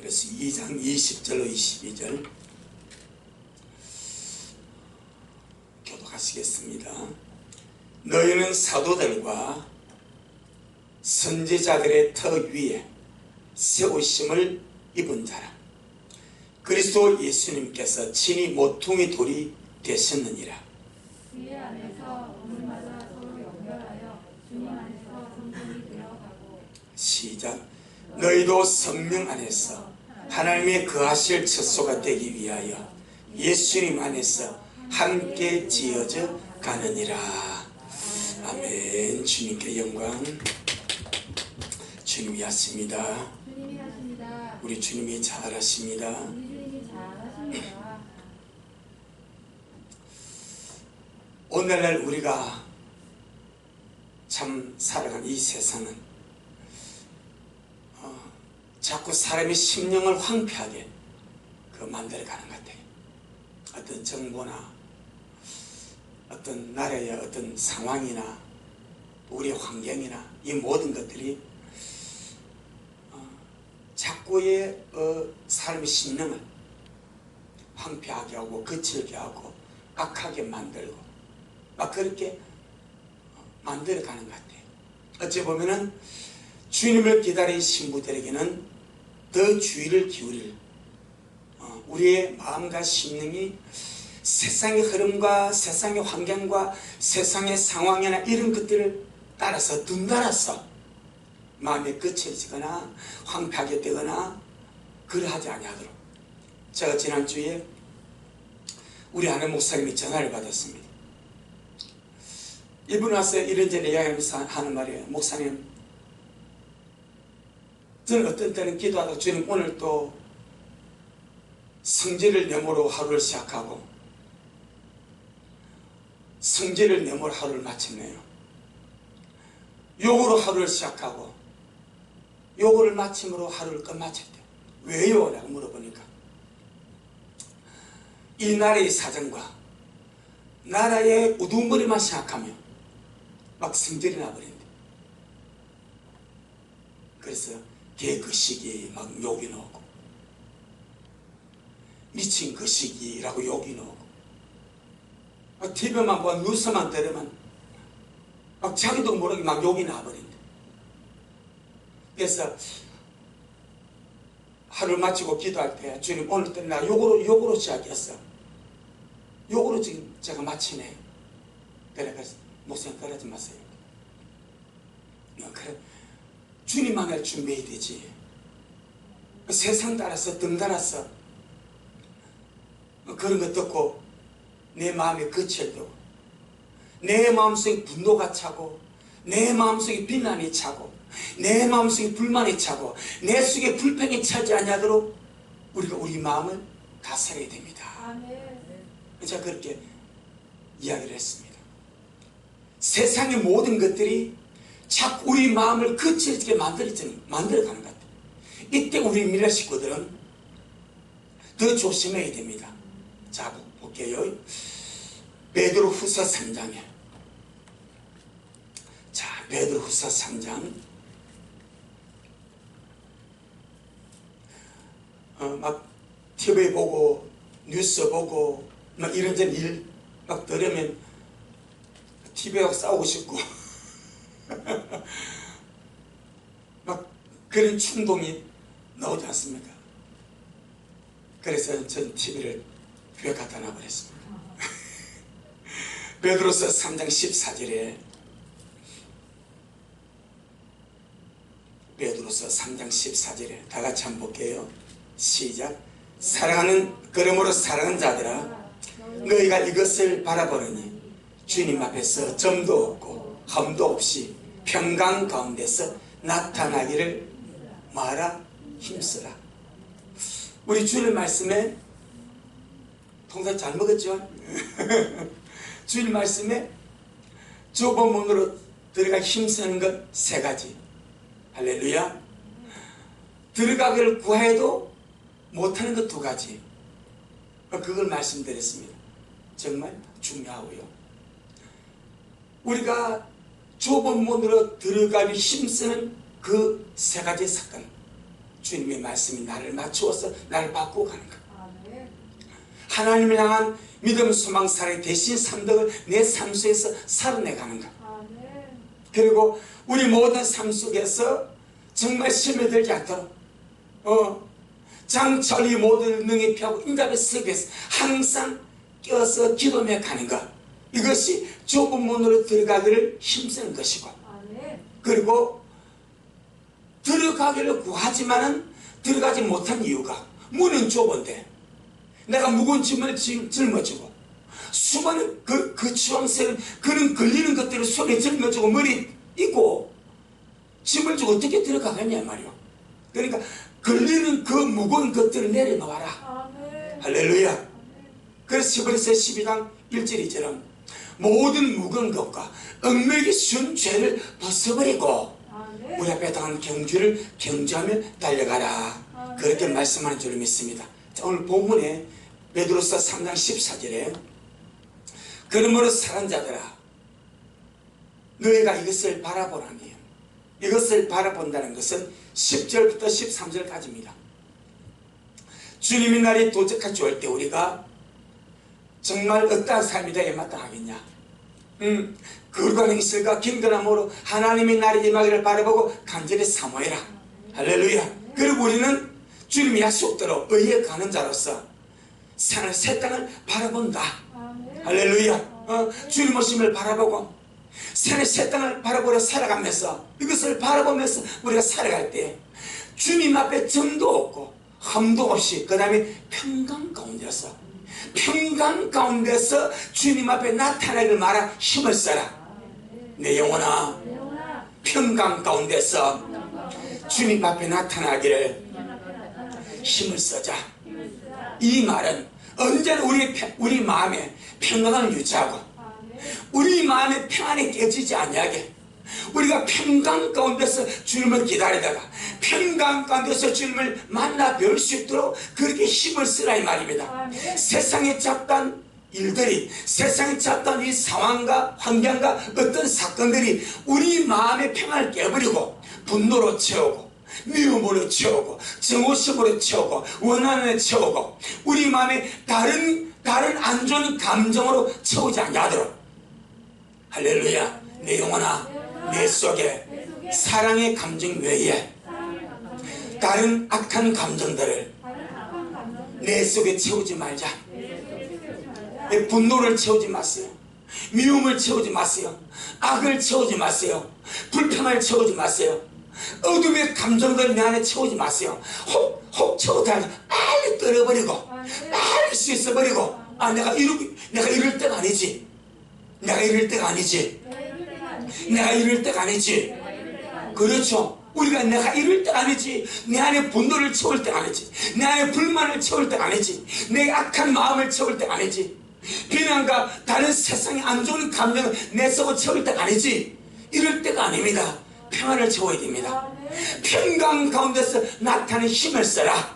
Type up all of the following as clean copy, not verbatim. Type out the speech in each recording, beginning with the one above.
빌립보서 2장 20절로 22절 교독하시겠습니다. 너희는 사도들과 선지자들의 터 위에 세우심을 입은 자라. 그리스도 예수님께서 친히 모퉁이 돌이 되셨느니라. 그의 안에서 우리마다 서로 연결하여 주님 안에서 성전이 되어가고. 시작. 너희도 성령 안에서 하나님의 거하실 처소가 되기 위하여 예수님 안에서 함께 지어져 가느니라. 아멘. 주님께 영광. 주님이 하십니다. 주님이 하십니다. 우리 주님이 잘하십니다. 우리 주님이 잘하십니다. 오늘날 우리가 참 살아가는 이 세상은 자꾸 사람의 심령을 황폐하게 만들어가는 것 같아요. 어떤 정보나 어떤 나라의 어떤 상황이나 우리의 환경이나 이 모든 것들이 자꾸의 사람의 심령을 황폐하게 하고 거칠게 하고 악하게 만들고 막 그렇게 만들어가는 것 같아요. 어찌 보면은 주님을 기다린 신부들에게는 더 주의를 기울일 우리의 마음과 심령이 세상의 흐름과 세상의 환경과 세상의 상황이나 이런 것들을 따라서 둔달아서 마음이 거칠지거나 황폐하게 되거나 그러하지 아니하도록. 제가 지난주에 우리 아는 목사님이 전화를 받았습니다. 이분 와서 이런저런 이야기하면서 하는 말이에요. 목사님, 저는 어떤 때는 기도하다가 주님 오늘 또 성질을 내모로 하루를 시작하고 성질을 내모로 하루를 마쳤네요. 욕으로 하루를 시작하고 욕을 마침으로 하루를 끝마쳤대요. 왜요? 라고 물어보니까 이 나라의 사정과 나라의 우두머리만 생각하며 막 성질이 나버린대. 그래서 걔 그 시기 막 욕이 나오고 미친 그 시기라고 욕이 나오고 TV만 보고 뉴스만 들으면 막 자기도 모르게 막 욕이 나버린대. 그래서 하루를 마치고 기도할 때 주님 오늘따라 나 욕으로 시작했어. 욕으로 지금 제가 마치네. 그래서 목사님 그러지 마세요. 그래 주님만을 준비해야 되지. 세상 따라서 등 달아서 그런 거 듣고 내 마음이 거칠고 내 마음속에 분노가 차고 내 마음속에 비난이 차고 내 마음속에 불만이 차고 내 속에 불평이 차지 않도록 우리가 우리 마음을 다스려야 됩니다. 아멘. 제가 그렇게 이야기를 했습니다. 세상의 모든 것들이 자꾸 우리 마음을 거칠게 만들어가는 것 같아요. 이때 우리 미래 식구들은 더 조심해야 됩니다. 자, 볼게요. 베드로후서 3장에 자, 베드로후서 3장 막 TV 보고 뉴스 보고 막 이런저런 일 막 들으면 TV하고 싸우고 싶고 막 그런 충동이 나오지 않습니까? 그래서 전 TV를 교회 갖다 놔버렸습니다. 베드로서 3장 14절에 베드로서 3장 14절에 다 같이 한번 볼게요. 시작. 그러므로 사랑하는 자들아 너희가 이것을 바라보느니 주님 앞에서 점도 없고 흠도 없이 평강 가운데서 나타나기를 마라 힘쓰라. 우리 주님 말씀에 통상 잘 먹었죠? 주님 말씀에 좁은 문으로 들어가 힘쓰는 것 3가지. 할렐루야. 들어가기를 구해도 못하는 것 2가지. 그걸 말씀드렸습니다. 정말 중요하고요. 우리가 좁은 문으로 들어가기 힘쓰는 그 3가지 사건. 주님의 말씀이 나를 맞추어서 나를 바꾸고 가는 것. 아멘. 하나님을 향한 믿음, 소망, 사랑 대신 산덕을 내 삶 속에서 살아내가는 것. 아멘. 그리고 우리 모든 삶 속에서 정말 심에 들지 않도록 장철이 모든 능히 피하고 인갑의 습에서 항상 껴서 기도며 가는 것. 이것이 좁은 문으로 들어가기를 힘쓰는 것이고, 아멘. 그리고 들어가기를 구하지만은 들어가지 못한 이유가, 문은 좁은데 내가 무거운 짐을 짊어지고 수많은 그 주황색 그런 걸리는 것들을 손에 짊어지고 머리 있고 짐을 주고 어떻게 들어가겠냐 말이요. 그러니까 걸리는 그 무거운 것들을 내려놓아라. 아멘. 할렐루야. 그래서 히브리서 12장 1절이처럼 모든 무거운 것과 얽매이기 쉬운 죄를 벗어버리고 아멘. 우리 앞에 당한 경주를 경주하며 달려가라. 그렇게 말씀하는 줄을 믿습니다. 자, 오늘 본문에 베드로서 3장 14절에 그러므로 사랑하는 자들아 너희가 이것을 바라보라니, 이것을 바라본다는 것은 10절부터 13절까지입니다. 주님의 날이 도착할 줄 알 때 우리가 정말 어떠한 삶이 되어야 마땅하겠냐. 거룩한 행실과 경건함으로 하나님의 날이 임하기를 바라보고 간절히 사모해라. 할렐루야. 그리고 우리는 주님의 약속대로 의에 가는 자로서 새 땅을 바라본다. 아멘. 할렐루야. 주님 오심을 바라보고 새 땅을 바라보려 살아가면서 이것을 바라보면서 우리가 살아갈 때 주님 앞에 정도 없고 험도 없이 그 다음에 평강 가운데서 주님 앞에 나타나기를 말한 힘을 써라. 내 영혼아 평강 가운데서 주님 앞에 나타나기를 힘을 써자. 이 말은 언제나 우리 마음에 평강을 유지하고 우리 마음의 평안이 깨지지 아니하게 우리가 평강 가운데서 주님을 기다리다가 평강 가운데서 주님을 만나 뵐 수 있도록 그렇게 힘을 쓰라 이 말입니다. 세상에 잡단 일들이, 세상에 잡단 이 상황과 환경과 어떤 사건들이 우리 마음의 평안을 깨버리고 분노로 채우고 미움으로 채우고 증오심으로 채우고 원한을 채우고 우리 마음에 다른 안 좋은 감정으로 채우지 않도록. 할렐루야. 내 영혼아 내 속에 사랑의 감정 외에 다른 악한 감정들을 내 속에 채우지 말자. 분노를 채우지 마세요. 미움을 채우지 마세요. 악을 채우지 마세요. 불평을 채우지 마세요. 어둠의 감정들 내 안에 채우지 마세요. 혹 채우다 빨리 떨어버리고 빨리 씻어버리고 내가 이럴 때가 아니지. 내가 이럴 때가 아니지. 그렇죠. 우리가 내가 이럴 때가 아니지. 내 안에 분노를 채울 때가 아니지. 내 안에 불만을 채울 때가 아니지. 내 악한 마음을 채울 때가 아니지. 비난과 다른 세상의 안 좋은 감정을 내 속을 채울 때가 아니지. 이럴 때가 아닙니다. 평안을 채워야 됩니다. 평강 가운데서 나타나는 힘을 써라.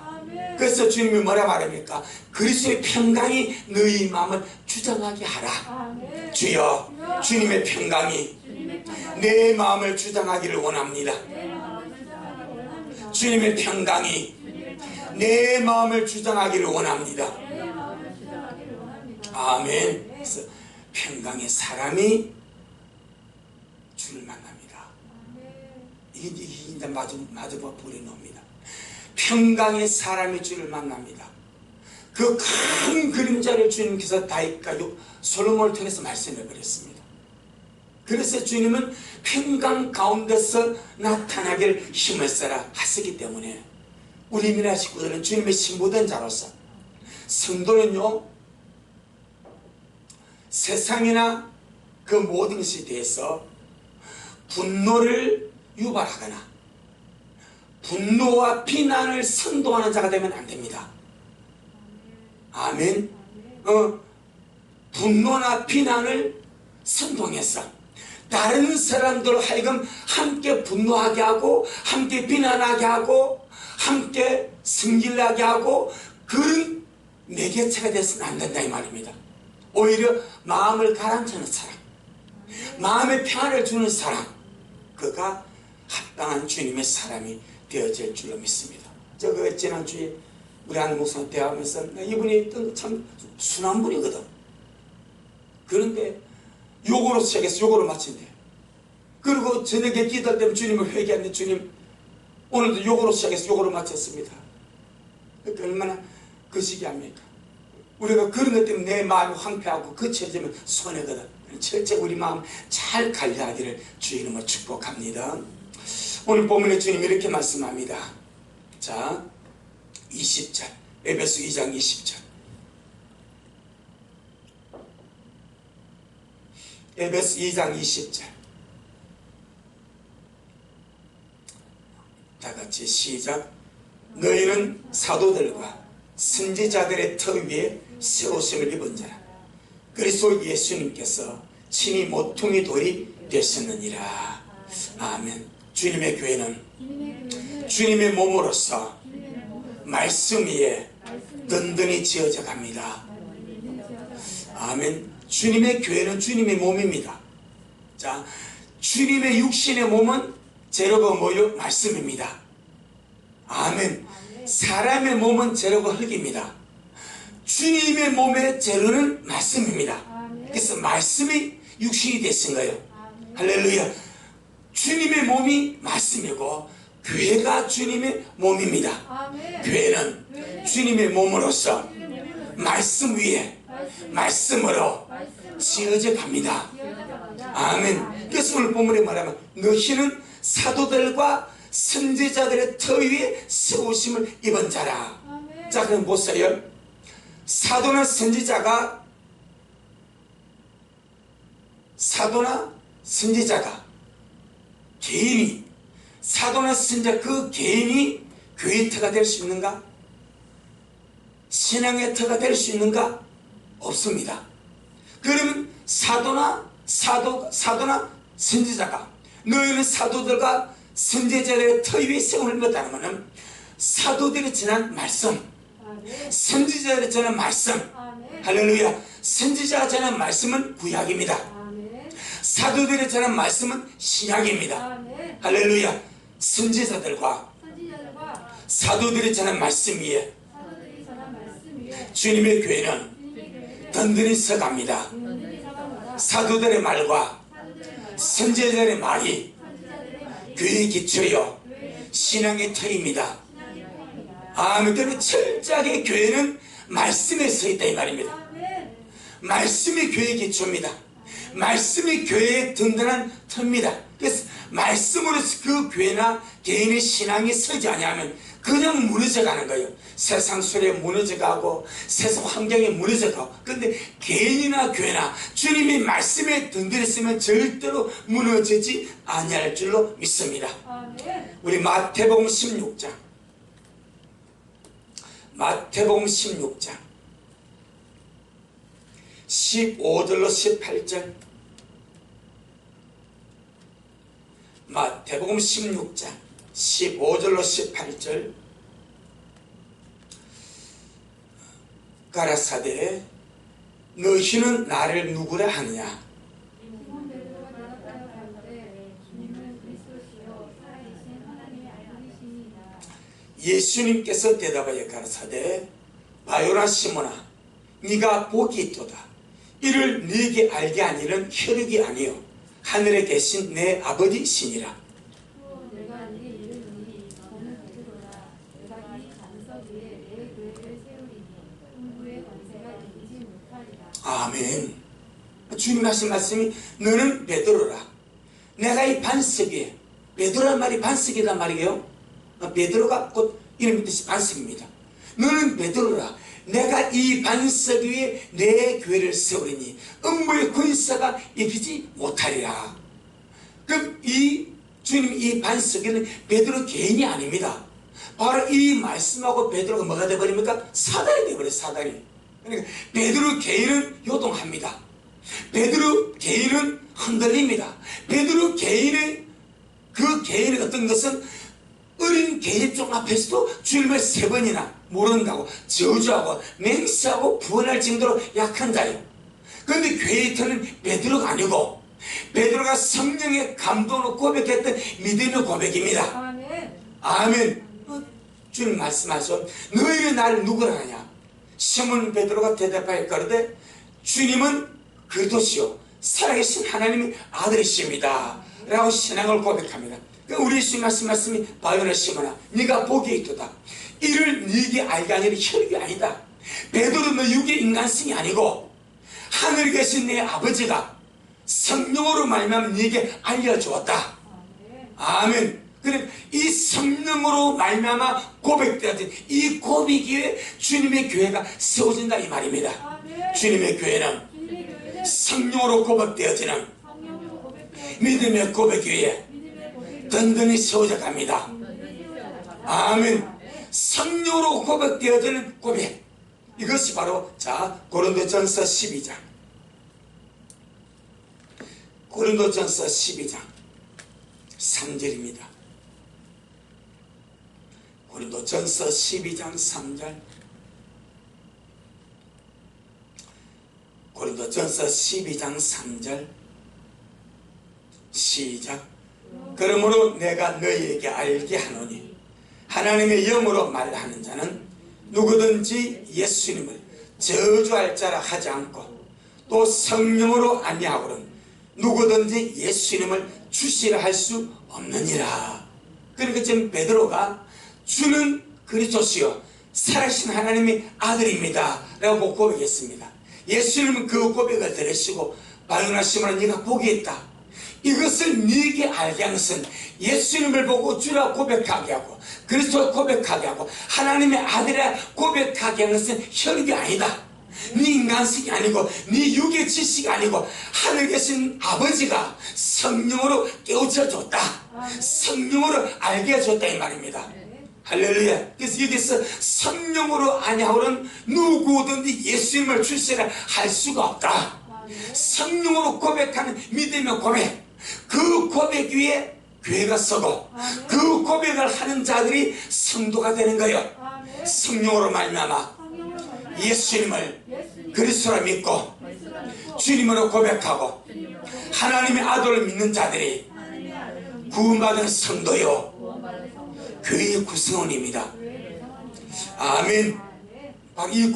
그래서 주님이 뭐라 말합니까? 그리스도의 평강이 너희 마음을 주장하게 하라. 주여 주님의 평강이 내 마음을 주장하기를 원합니다. 주님의 평강이 내 마음을 주장하기를 원합니다. 아멘. 그래서 평강의 사람이 주를 만납니다. 이게 마주보고 불이 놉니다. 평강의 사람이 주를 만납니다. 그 큰 그림자를 주님께서 다윗과 솔로몬을 통해서 말씀해 버렸습니다. 그래서 주님은 평강 가운데서 나타나길 힘을 써라 하시기 때문에 우리 민화 식구들은 주님의 신부된 자로서 성도는요 세상이나 그 모든 것에 대해서 분노를 유발하거나 분노와 비난을 선동하는 자가 되면 안 됩니다. 아멘. 분노나 비난을 선동해서 다른 사람들로 하여금 함께 분노하게 하고 함께 비난하게 하고 함께 승질나게 하고 그런 매개체가 돼서는 안 된다 이 말입니다. 오히려 마음을 가라앉히는 사람, 마음의 평안을 주는 사람, 그가 합당한 주님의 사람이 되어질 줄로 믿습니다. 저거 지난주에 우리 안 목사님 대화하면서 이분이 참 순한 분이거든. 그런데 요거로 시작해서 요거로 마친대. 그리고 저녁에 기도할 때면 주님을 회개하는데 주님 오늘도 요거로 시작해서 요거로 마쳤습니다. 그러니까 얼마나 거시기합니까? 우리가 그런 것 때문에 내 마음이 황폐하고 거쳐지면 손해거든. 철저히 우리 마음 잘 관리하기를 주의 이름으로 축복합니다. 오늘 본문에 주님 이렇게 말씀합니다. 자, 20절 에베소 2장 20절 에베소 2장 20절 다같이 시작. 너희는 사도들과 선지자들의 터 위에 세우심을 입은 자라. 그리스도 예수님께서 친히 모퉁이 돌이 되셨느니라. 아멘. 주님의 교회는 주님의 몸으로서 말씀 위에 든든히 지어져 갑니다. 아멘. 주님의 교회는 주님의 몸입니다. 자, 주님의 육신의 몸은 재료가 뭐요? 말씀입니다. 아멘. 사람의 몸은 재료가 흙입니다. 주님의 몸의 재료는 말씀입니다. 그래서 말씀이 육신이 되신 거예요. 할렐루야. 주님의 몸이 말씀이고 교회가 주님의 몸입니다. 교회는 주님의 몸으로서 말씀 위에 말씀으로 지어져 갑니다. 아멘. 그래서 오늘 본문에 말하면 너희는 사도들과 선지자들의 터 위에 세우심을 입은 자라. 자, 그럼 보세요. 사도나 선지자가 개인이 사도나 선지자 그 개인이 교회의 터가 될 수 있는가? 신앙의 터가 될 수 있는가? 없습니다. 그러면 사도나 선지자가 너희는 사도들과 선지자들의 터 위에 세움을 입었다는 것은 사도들이 전한 말씀, 선지자들이 전한 말씀, 할렐루야. 선지자가 전한 말씀은 구약입니다. 사도들이 전한 말씀은 신약입니다. 할렐루야. 선지자들과 사도들이 전한 말씀 위에 주님의 교회는 든든히 서갑니다. 사도들의 말과 선지자들의 말이 교회의 기초요 신앙의 터입니다. 아멘. 그러면 철저하게 교회는 말씀에 서 있다 이 말입니다. 말씀이 교회의 기초입니다. 말씀이 교회의 든든한 터입니다. 그래서 말씀으로서 그 교회나 개인의 신앙이 서지 아니하면 그냥 무너져가는 거예요. 세상 소리에 무너져가고 세상 환경에 무너져가고. 그런데 개인이나 교회나 주님이 말씀에 든든히 있으면 절대로 무너지지 아니할 줄로 믿습니다. 우리 마태복음 16장 15절로 18절 마태복음 16장 15절로 18절 가라사대 너희는 나를 누구라 하느냐. 예수님께서 대답하여 가라사대 바요나 시몬아 네가 복이 있도다. 이를 네게 알게 하니는 혈육이 아니요 하늘에 계신 내 아버지시니라. 내가 네게 이르노니 너는 베드로라. 내가 이 반석 위에 내 교회를 세우리니 음부의 권세가 이기지 못하리라. 아멘. 주님 하신 말씀이 너는 베드로라. 내가 이 반석 위에, 베드로란 말이 반석이란 말이에요. 베드로가 곧 이름의 뜻이 반석입니다. 너는 베드로라. 내가 이 반석 위에 내 교회를 세우리니 음부의 권세가 이기지 못하리라. 그럼 이 주님 이 반석에는 베드로 개인이 아닙니다. 바로 이 말씀하고 베드로가 뭐가 되어버립니까? 사단이 되어버려요. 사단이. 그러니까 베드로 개인은 요동합니다. 베드로 개인은 흔들립니다. 베드로 개인의 그 개인의 어떤 것은 어린 개인종 앞에서도 주님을 3번이나 모른다고 저주하고 맹세하고 부언할 정도로 약한 자예요. 그런데 교회의 터는 베드로가 아니고 베드로가 성령의 감동으로 고백했던 믿음의 고백입니다. 아멘. 주님 말씀하셔 너희는 나를 누구라 하냐. 시몬 베드로가 대답하여 가로되 주님은 그리스도시요 살아계신 하나님의 아들이십니다 라고 신앙을 고백합니다. 우리 주님 말씀이 바요나 시몬아 네가 복이 있도다. 이를 네게 알게 하니라 혈육이 아니다. 베드로 너 육의 인간성이 아니고 하늘에 계신 내 아버지가 성령으로 말미암아 네게 알려주었다. 아멘. 그래 이 성령으로 말미암아 고백되어진 이 고백에 주님의 교회가 세워진다 이 말입니다. 주님의 교회는 성령으로 고백되어지는 믿음의 고백 위에 든든히 세워져 갑니다. 아멘. 성령으로 고백되어지는 고백, 이것이 바로 자 고린도전서 12장 고린도전서 12장 3절입니다. 고린도전서 12장 3절 고린도전서 12장 3절 시작. 그러므로 내가 너희에게 알게 하노니 하나님의 영으로 말하는 자는 누구든지 예수님을 저주할 자라 하지 않고 또 성령으로 아니하고는 누구든지 예수님을 주시라 할 수 없느니라. 그러니까 지금 베드로가 주는 그리스도시요 살아계신 하나님의 아들입니다 라고 고백했습니다. 예수님은 그 고백을 들으시고 바요나 시몬아 네가 복이 있다. 이것을 네게 알게 하는 것은 예수님을 보고 주라 고백하게 하고 그리스도를 고백하게 하고 하나님의 아들이라 고백하게 하는 것은 혈육이 아니다. 네 인간성이 아니고 네 육의 지식이 아니고 하늘에 계신 아버지가 성령으로 깨우쳐줬다. 성령으로 알게 해줬다 이 말입니다. 할렐루야. 그래서 여기서 성령으로 아니하고는 누구든지 예수님을 주시라 할 수가 없다. 성령으로 고백하는 믿음의 고백, 그 고백 위에 교회가 서고 그 고백을 하는 자들이 성도가 되는 거예요. 성령으로 말미암아 예수님을 그리스도라 믿고 주님으로 고백하고 하나님의 아들을 믿는 자들이 구원받은 성도요 교회의 구성원입니다. 아멘. 바로 이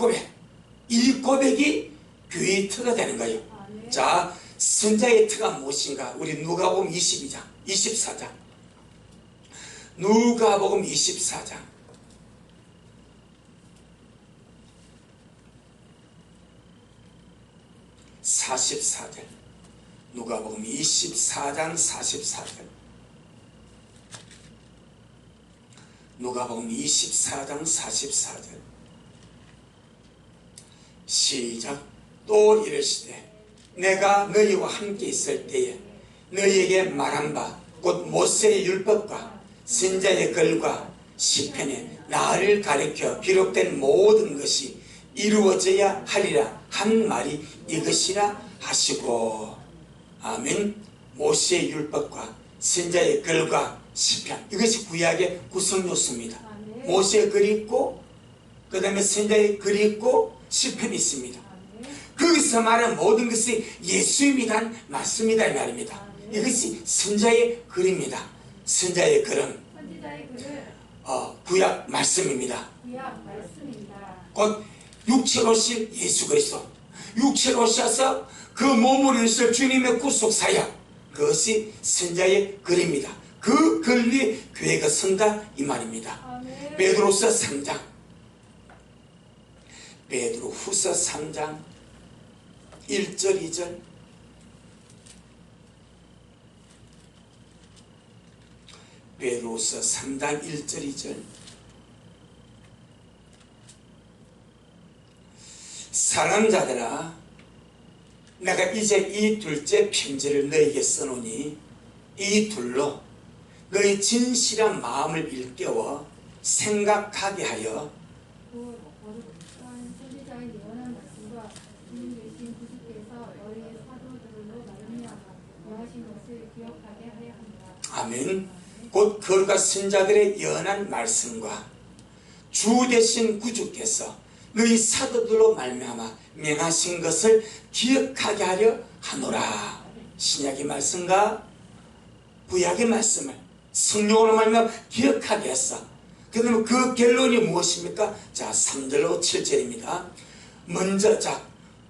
고백이 교회의 터가 되는 거예요. 자, 선자의 터가 무엇인가? 우리 누가복음 22장 24장 누가복음 24장 44절 누가복음 24장 44절 누가복음 24장 44절 시작. 또 이르시되 내가 너희와 함께 있을 때에 너희에게 말한 바 곧 모세의 율법과 선지자의 글과 시편에 나를 가리켜 기록된 모든 것이 이루어져야 하리라 한 말이 이것이라 하시고. 아멘. 모세의 율법과 선지자의 글과 시편, 이것이 구약의 구성요소입니다. 모세의 글이 있고 그 다음에 선지자의 글이 있고 시편이 있습니다. 거기서 말하는 모든 것이 예수님이란 말씀이다 이 말입니다. 이것이 선지자의 글입니다. 선지자의 글은 구약 말씀입니다. 곧 육체로 오실 예수 그리스도, 육체로 오셔서 그 몸으로 오실 주님의 구속사역, 그것이 선지자의 글입니다. 그 글 위에 교회가 선다 이 말입니다. 베드로후서 3장 베드로후서 3장 1절 2절 베드로후서 3장 1절 2절 사랑하는 자들아 내가 이제 이 둘째 편지를 너희에게 써놓으니 이 둘로 너희 진실한 마음을 일깨워 생각하게 하여 선지자의 예언한 말씀과 주님 계신 구주께서 너희의 사도들로 말미암아 명하신 것을 기억하게 하여 합니다. 아멘. 곧 거룩한 선자들의 예언한 말씀과 주 되신 구주께서 너희 사도들로 말미암아 명하신 것을 기억하게 하려 하노라. 신약의 말씀과 구약의 말씀을 성령으로 말미암아 기억하게 했어. 그러면 그 결론이 무엇입니까? 자, 3절로 7절입니다. 먼저 자,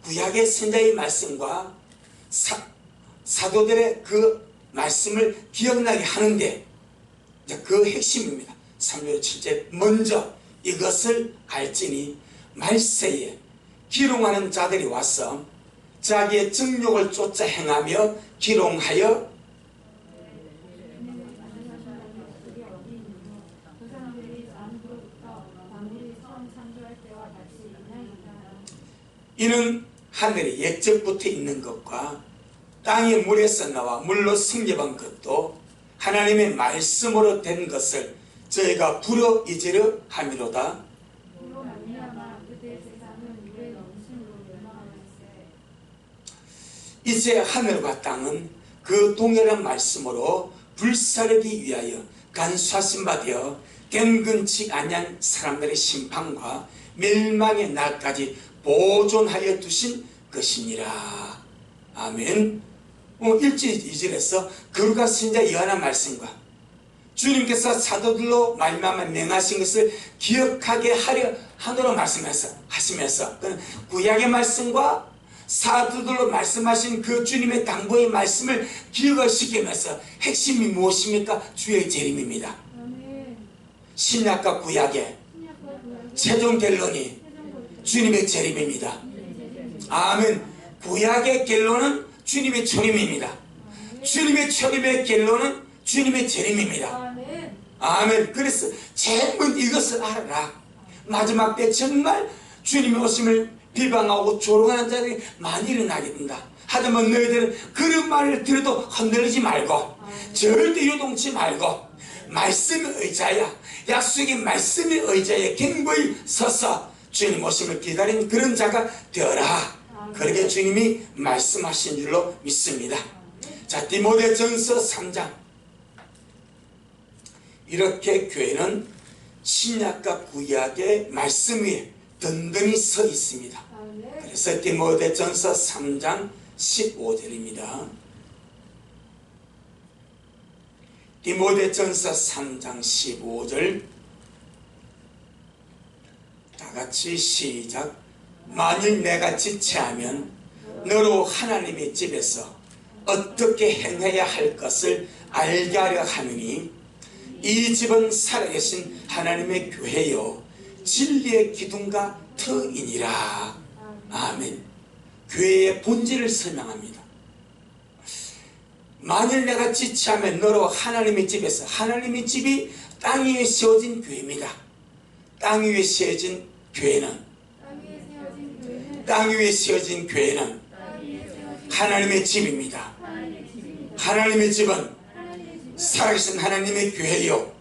구약의 선자의 말씀과 사도들의 그 말씀을 기억나게 하는데, 자, 그 핵심입니다. 3절 7절. 먼저 이것을 알지니 말세에 기롱하는 자들이 와서 자기의 정욕을 쫓아 행하며 기롱하여 이는 하늘에 옛적부터 있는 것과 땅의 물에서 나와 물로 승립한 것도 하나님의 말씀으로 된 것을 저희가 불어이지려 함이로다. 이제 하늘과 땅은 그 동일한 말씀으로 불사르기 위하여 간수하신 바 되어 경건치 아니한 사람들의 심판과 멸망의 날까지 보존하여 두신 것이니라. 아멘. 1절 2절에서 거룩한 선자 요한의 말씀과 주님께서 사도들로 말미암아 명하신 것을 기억하게 하노라 말씀하시면서 구약의 말씀과 사도들로 말씀하신 그 주님의 당부의 말씀을 기억을 시키면서 핵심이 무엇입니까? 주의 재림입니다. 신약과 구약의 최종 결론이 주님의 재림입니다. 아멘. 구약의 결론은 주님의 초림입니다. 주님의 초림의 결론은 주님의 재림입니다. 아멘. 그래서 제일 먼저 이것을 알아라. 마지막 때 정말 주님의 오심을 비방하고 조롱하는 자들이 많이 일어나게 된다. 하지만 너희들은 그런 말을 들어도 흔들리지 말고 절대 요동치 말고 말씀의 의자야, 약속의 말씀의 의자에 견고히 서서 주님 오심을 기다리는 그런 자가 되어라. 그렇게 주님이 말씀하신 줄로 믿습니다. 자, 디모데전서 3장. 이렇게 교회는 신약과 구약의 말씀 위에 든든히 서 있습니다. 그래서 디모데전서 3장 15절입니다. 디모데전서 3장 15절 다같이 시작. 만일 내가 지체하면 너로 하나님의 집에서 어떻게 행해야 할 것을 알게 하려 하느니 이 집은 살아계신 하나님의 교회요 진리의 기둥과 터이니라. 아멘. 교회의 본질을 설명합니다. 만일 내가 지체하면 너로 하나님의 집에서, 하나님의 집이 땅 위에 세워진 교회입니다. 땅 위에 세워진 교회는 하나님의 집입니다. 하나님의 집은 살아계신 하나님의 교회요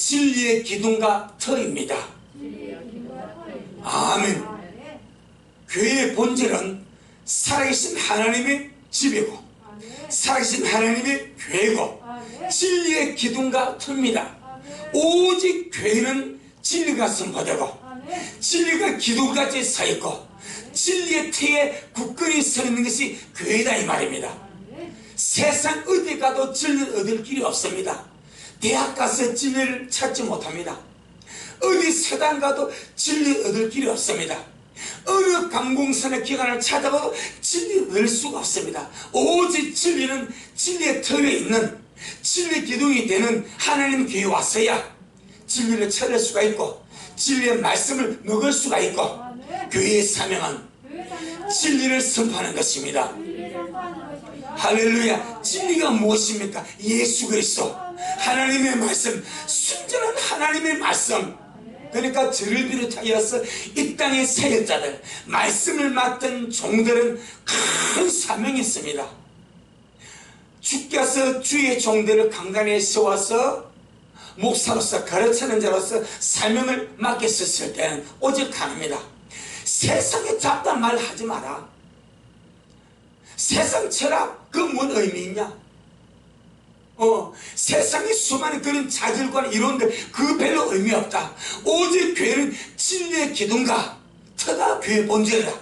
진리의 기둥과 터입니다. 아멘. 교회의 본질은 살아계신 하나님의 집이고 살아계신 하나님의 교회고 진리의 기둥과 터입니다. 오직 교회는 진리가 선포되고 진리가 기둥같이 서 있고 진리의 터에 굳건히 서 있는 것이 교회다 이 말입니다. 세상 어디 가도 진리를 얻을 길이 없습니다. 대학 가서 진리를 찾지 못합니다. 어디 서당 가도 진리를 얻을 길이 없습니다. 어느 관공서나 기관을 찾아가도 진리를 얻을 수가 없습니다. 오직 진리는 진리의 터에 있는 진리의 기둥이 되는 하나님 교회에 왔어야 진리를 찾을 수가 있고 진리의 말씀을 먹을 수가 있고 교회의 사명은 진리를 선포하는 것입니다. 할렐루야. 진리가 무엇입니까? 예수 그리스도 하나님의 말씀, 순전한 하나님의 말씀. 그러니까 저를 비롯하여서 이 땅의 사역자들, 말씀을 맡은 종들은 큰 사명이 있습니다. 주께서 주의 종들을 강단에 세워서 목사로서 가르치는 자로서 사명을 맡겼었을 때는 오직 하나입니다. 세상에 잡다한 말 하지 마라. 세상 철학 그 뭔 의미 있냐? 세상에 수많은 그런 자질과 이론들 그 별로 의미 없다. 오직 교회는 진리의 기둥과 터가 교회의 본질이다.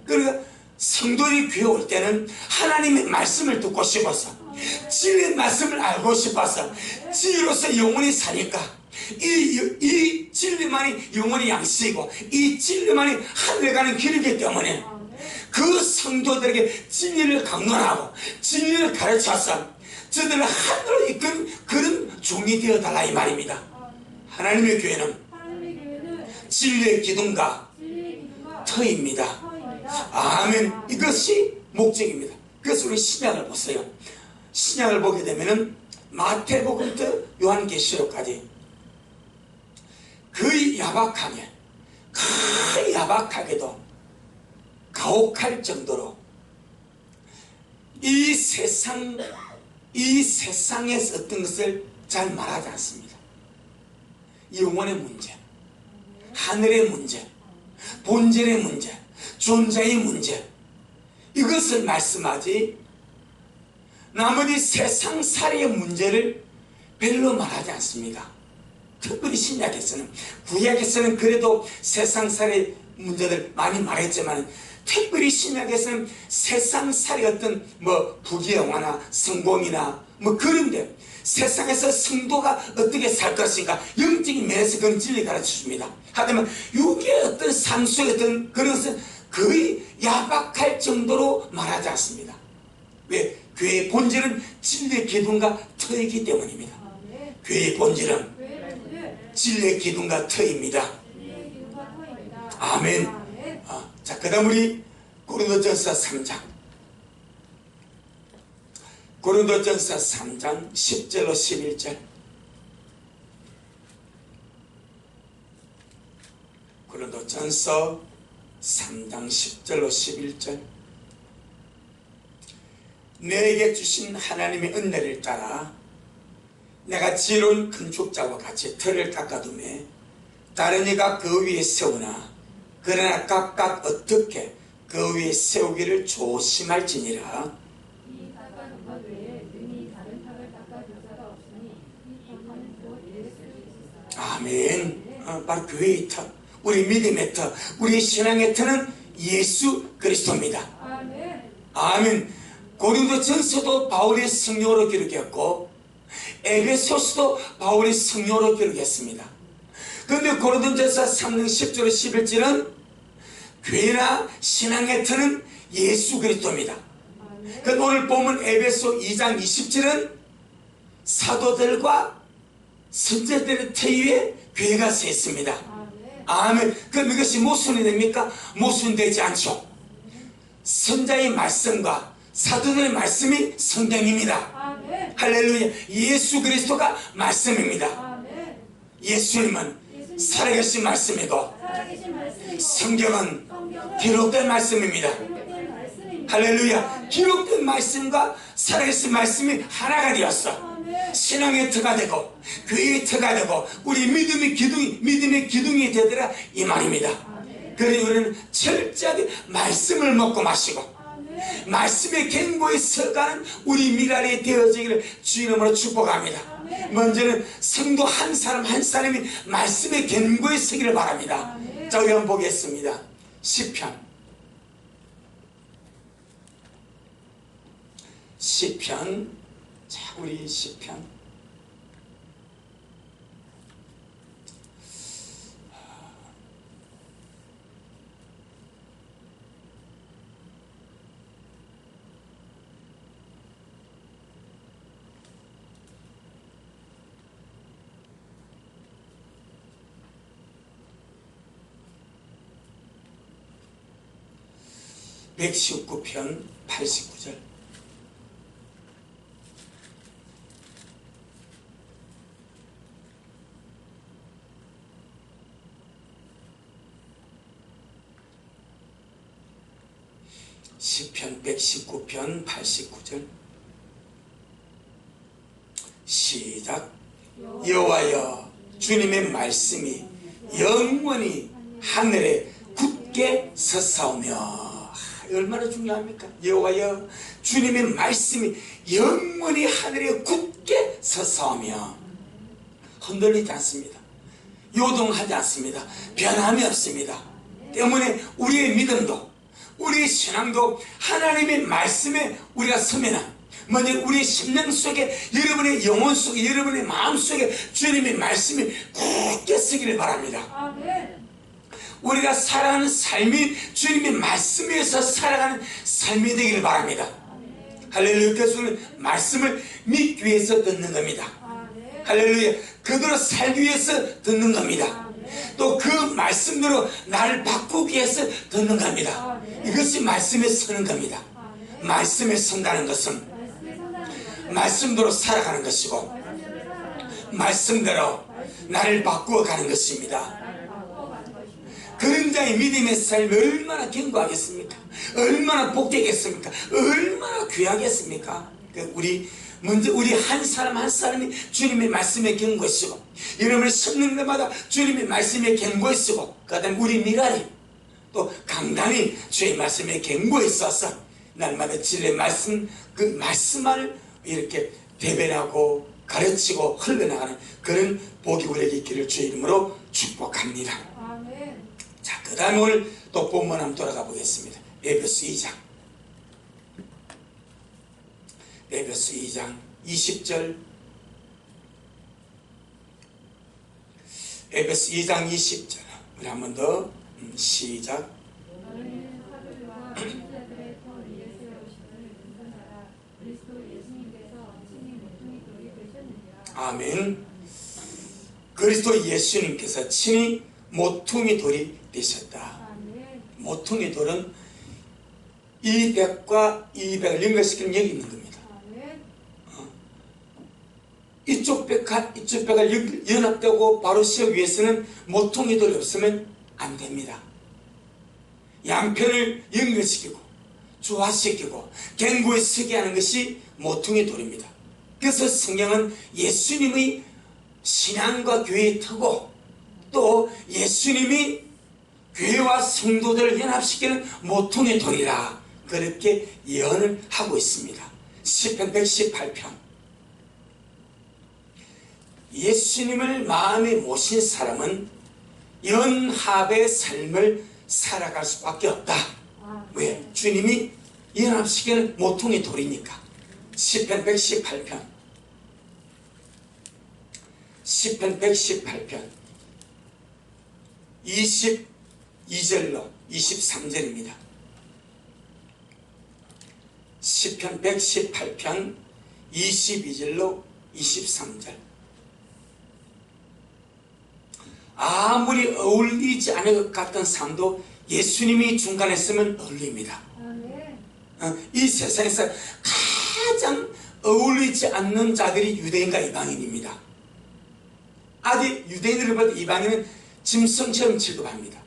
그러니까 성도들이 교회 올 때는 하나님의 말씀을 듣고 싶어서, 진리의 말씀을 알고 싶어서, 진리로서 영원히 사니까 이 진리만이 영원히 양식이고 이 진리만이 하늘 가는 길이기 때문에 그 성도들에게 진리를 강론하고 진리를 가르쳐서 저들을 하늘로 이끈 그런 종이 되어달라 이 말입니다. 하나님의 교회는 진리의 기둥과 터입니다. 아멘. 이것이 목적입니다. 그래서 우리 신약을 보세요. 신약을 보게 되면은 마태복음부터 요한계시록까지 거의 야박하게도 가혹할 정도로 이 세상에서 어떤 것을 잘 말하지 않습니다. 영혼의 문제, 하늘의 문제, 본질의 문제, 존재의 문제, 이것을 말씀하지 나머지 세상살이의 문제를 별로 말하지 않습니다. 특별히 신약에서는, 구약에서는 그래도 세상살이의 문제들 많이 말했지만 특별히 신약에서는 세상살이 어떤 부귀영화나 성공이나 그런데 세상에서 성도가 어떻게 살 것인가 영적인 면에서 그런 진리 가르쳐 줍니다. 하지만 육의 어떤 삶 속의 어떤 그런 것은 거의 야박할 정도로 말하지 않습니다. 왜? 교회의 본질은 진리의 기둥과 터이기 때문입니다. 교회의 본질은 진리의 기둥과 터입니다. 아멘. 자, 그 다음 우리 고린도전서 3장, 고린도전서 3장 10절로 11절. 고린도전서 3장 10절로 11절. 내게 주신 하나님의 은혜를 따라 내가 지혜로운 건축자와 같이 틀을 깎아두매 다른 이가 그 위에 세우나 그러나 각각 어떻게 그 위에 세우기를 조심할지니라. 이 깎아둔 것 외에 능히 다른 탑을 깎아줄 자가 없으니 이 탑은 곧 예수 그리스도라. 아멘. 바로 교회의 터, 우리 믿음의 터, 우리 신앙의 터는 예수 그리스도입니다. 아멘. 아멘. 고린도전서도 바울의 성령으로 기록했고 에베소서도 바울의 성령으로 기록했습니다. 그런데 고린도전서 3장 10절 11절은 교회나 신앙의 터는 예수 그리스도입니다. 그런데 오늘 보면 에베소 2장 20절은 사도들과 선지자들의 터 위에 교회가 서 있습니다. 아멘. 그럼 이것이 모순이 됩니까? 모순되지 않죠. 선자의 말씀과 사도들의 말씀이 성경입니다. 아멘. 할렐루야. 예수 그리스도가 말씀입니다. 아멘. 예수님은 살아계신 말씀이고 살아계신 말씀이고 성경은 성경은 기록된 말씀입니다. 기록된 말씀입니다. 할렐루야. 기록된 말씀과 살아계신 말씀이 하나가 되었어. 아멘. 신앙의 터가 되고 교회의 터가 되고 우리 믿음의 기둥이 되더라 이 말입니다. 그러니 우리는 철저하게 말씀을 먹고 마시고 말씀의 견고에 서가는 우리 미랄이 되어지기를 주 이름으로 축복합니다. 먼저는 성도 한 사람 한 사람이 말씀의 견고에 서기를 바랍니다. 자, 우리 한번 보겠습니다. 시편 10편. 자, 우리 시편 119편 89절. 시편 119편 89절. 시작. 여호와여, 주님의 말씀이 영원히 하늘에 굳게 섰사오며. 얼마나 중요합니까? 여호와여, 주님의 말씀이 영원히 하늘에 굳게 섰사오며 흔들리지 않습니다. 요동하지 않습니다. 변함이 없습니다. 때문에 우리의 믿음도 우리 신앙도 하나님의 말씀에 우리가 서면은 먼저 우리 심령 속에, 여러분의 영혼 속에, 여러분의 마음 속에 주님의 말씀이 굳게 서기를 바랍니다. 아멘. 우리가 살아가는 삶이 주님의 말씀에서 살아가는 삶이 되기를 바랍니다. 할렐루야. 그래서 우리는 말씀을 믿기 위해서 듣는 겁니다. 할렐루야. 그대로 살기 위해서 듣는 겁니다. 또 그 말씀대로 나를 바꾸기 위해서 듣는 겁니다. 이것이 말씀에 서는 겁니다. 말씀에 선다는 것은 말씀대로 살아가는 것이고 말씀대로 나를 바꾸어 가는 것입니다. 그런 자의 믿음의 삶이 얼마나 견고하겠습니까? 얼마나 복되겠습니까? 얼마나 귀하겠습니까? 우리 먼저 우리 한 사람 한 사람이 주님의 말씀에 견고하시고, 여러분을 씹는 데마다 주님의 말씀에 견고하시고, 그 다음에 우리 미라리 또 강단이 주의 말씀에 견고해 있어서 날마다 진리의 말씀, 그 말씀만을 이렇게 대변하고 가르치고 흘러나가는 그런 복이 우리에게 있기를 주의 이름으로 축복합니다. 자, 그 다음에 오늘 또 본문 한번 돌아가 보겠습니다. 에베소 2장. 에베소 2장 20절. 에베소 2장 20절. 우리 한 번 더 시작. 아멘. 그리스도 예수님께서 친히 모퉁이 돌이 되셨다. 모퉁이 돌은 200과 200을 연결시키는 여기 있는 겁니다. 이쪽 벽과 이쪽 벽을 연합되고 바로 세우기 위해서는 모퉁이 돌이 없으면 안 됩니다. 양편을 연결시키고 조화시키고 견고히 서게 하는 것이 모퉁이 돌입니다. 그래서 성경은 예수님의 신앙과 교회의 터고 또 예수님이 교회와 성도들을 연합시키는 모퉁이 돌이라 그렇게 예언을 하고 있습니다. 시편 118편. 예수님을 마음에 모신 사람은 연합의 삶을 살아갈 수밖에 없다. 왜? 주님이 연합시키는 모퉁이 돌이니까. 시편 118편. 시편 118편 22절로 23절입니다. 시편 118편 22절로 23절. 아무리 어울리지 않을 것 같은 삶도 예수님이 중간에 있으면 어울립니다. 이 세상에서 가장 어울리지 않는 자들이 유대인과 이방인입니다. 아직 유대인들을 볼 때 이방인은 짐승처럼 취급합니다.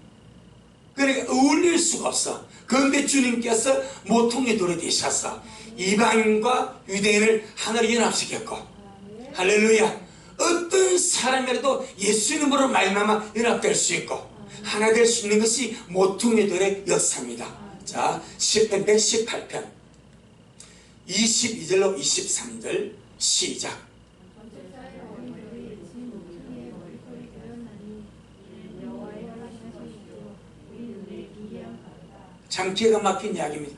그러니까 어울릴 수가 없어. 그런데 주님께서 모퉁이 돌이 되셔서 이방인과 유대인을 하나로 연합시켰고, 할렐루야. 어떤 사람이라도 예수님으로 말미암아 연합될 수 있고 하나 될 수 있는 것이 모퉁이 돌의 역사입니다. 자, 시편 118편 22절로 23절 시작. 참 기가 막힌 이야기입니다.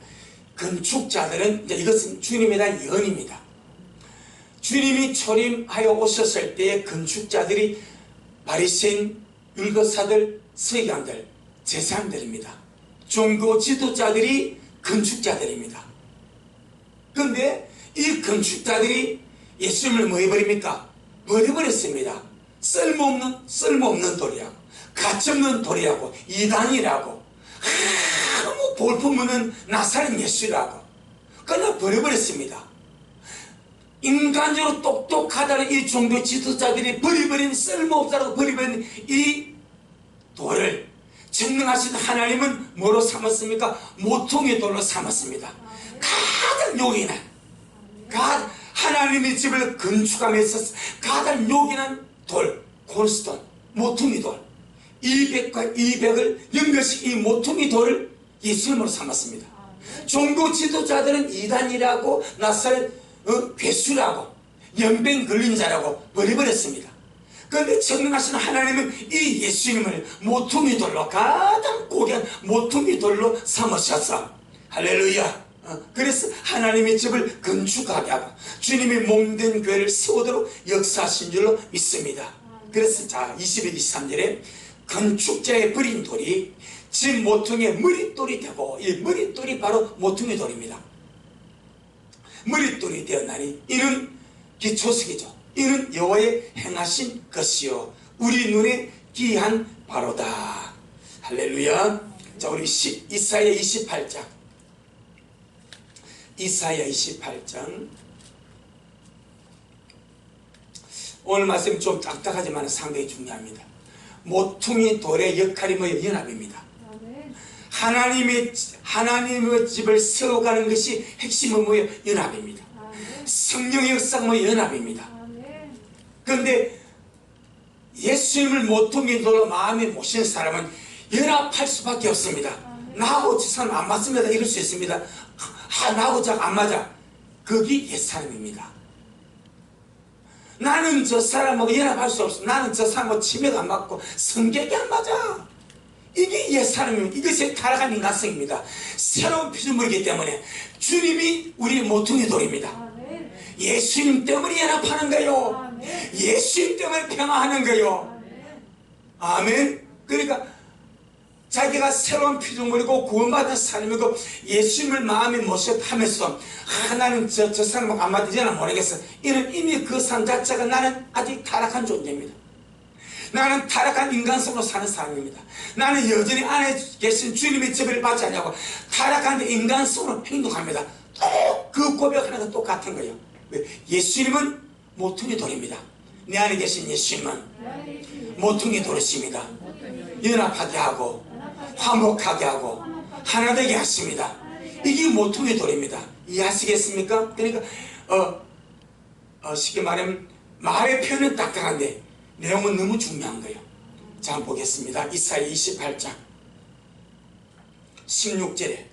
건축자들은 이제 이것은 주님에 대한 예언입니다. 주님이 초림하여 오셨을 때의 건축자들이 바리새인, 율법사들, 서기관들, 제사장들입니다. 종교 지도자들이 건축자들입니다. 그런데 이 건축자들이 예수님을 뭐 해버립니까? 버려버렸습니다. 쓸모없는 돌이라고, 가치없는 돌이라고, 이단이라고, 아무 볼품없는 나사렛 예수라고 그냥 버려버렸습니다. 인간적으로 똑똑하다는 이 종교 지도자들이 버려버린, 쓸모없다고 버려버린 이 돌을 전능하신 하나님은 뭐로 삼았습니까? 모퉁이 돌로 삼았습니다. 가장 요긴한, 하나님의 집을 건축하면서 가장 요긴한 돌, 콜스톤, 모퉁이 돌, 200과 200을 연결시킨 이 모퉁이 돌을 예수님으로 삼았습니다. 종교 지도자들은 이단이라고, 나사렛 괴수라고, 연병 걸린 자라고 버려버렸습니다. 그런데 전능하신 하나님은 이 예수님을 모퉁이 돌로, 가장 고귀한 모퉁이 돌로 삼으셨어. 할렐루야. 그래서 하나님의 집을 건축하게 하고 주님의 몸된 교회를 세우도록 역사하신 줄로 믿습니다. 그래서 자 22, 23절에 건축자의 버린 돌이 집 모퉁이의 머릿돌이 되고, 이 머릿돌이 바로 모퉁이 돌입니다. 머릿돌이 되었나니 이는 기초석이죠. 이는 여호와의 행하신 것이요 우리 눈에 기이한 바로다. 할렐루야. 자, 우리 이사야 28장, 이사야 28장. 오늘 말씀 좀 딱딱하지만 상당히 중요합니다. 모퉁이 돌의 역할이 뭐예요? 연합입니다. 하나님의 집을 세워가는 것이 핵심은 뭐예요? 연합입니다. 성령의 역사가 뭐예요? 연합입니다. 그런데 예수님을 모퉁이 돌로 마음에 모신 사람은 연합할 수밖에 없습니다. 나하고 저 사람 안 맞습니다 이럴 수 있습니다. 나하고 잘 안 맞아. 그게 옛사람입니다. 나는 저 사람하고 연합할 수 없어. 나는 저 사람하고 치매가 안 맞고 성격이 안 맞아. 이게 옛사람입니다. 이것이 타락한 인간성입니다. 새로운 피조물이기 때문에 주님이 우리 모퉁이 돌입니다. 예수님 때문에 연합하는 거요. 예수님 때문에 평화하는 거요. 아멘. 그러니까 자기가 새로운 피조물이고 구원받은 사람이고 예수님을 마음에 모셔하면서 나는 저 사람하고 안 맞지는 모르겠어. 이는 이미 그 삶 자체가 나는 아직 타락한 존재입니다. 나는 타락한 인간성으로 사는 사람입니다. 나는 여전히 안에 계신 주님의 지배를 받지 않냐고 타락한 인간성으로 행동합니다. 또 그 고백하는 건 똑같은 거예요. 예수님은 모퉁이 돌입니다. 내 안에 계신 예수님은 모퉁이 돌이십니다. 연합하게 하고 화목하게 하고 하나 되게 하십니다. 이게 모퉁이 돌입니다. 이해하시겠습니까? 그러니까 쉽게 말하면 말의 표현은 딱딱한데 내용은 너무 중요한 거예요. 자, 한번 보겠습니다. 이사야 28장 16절에,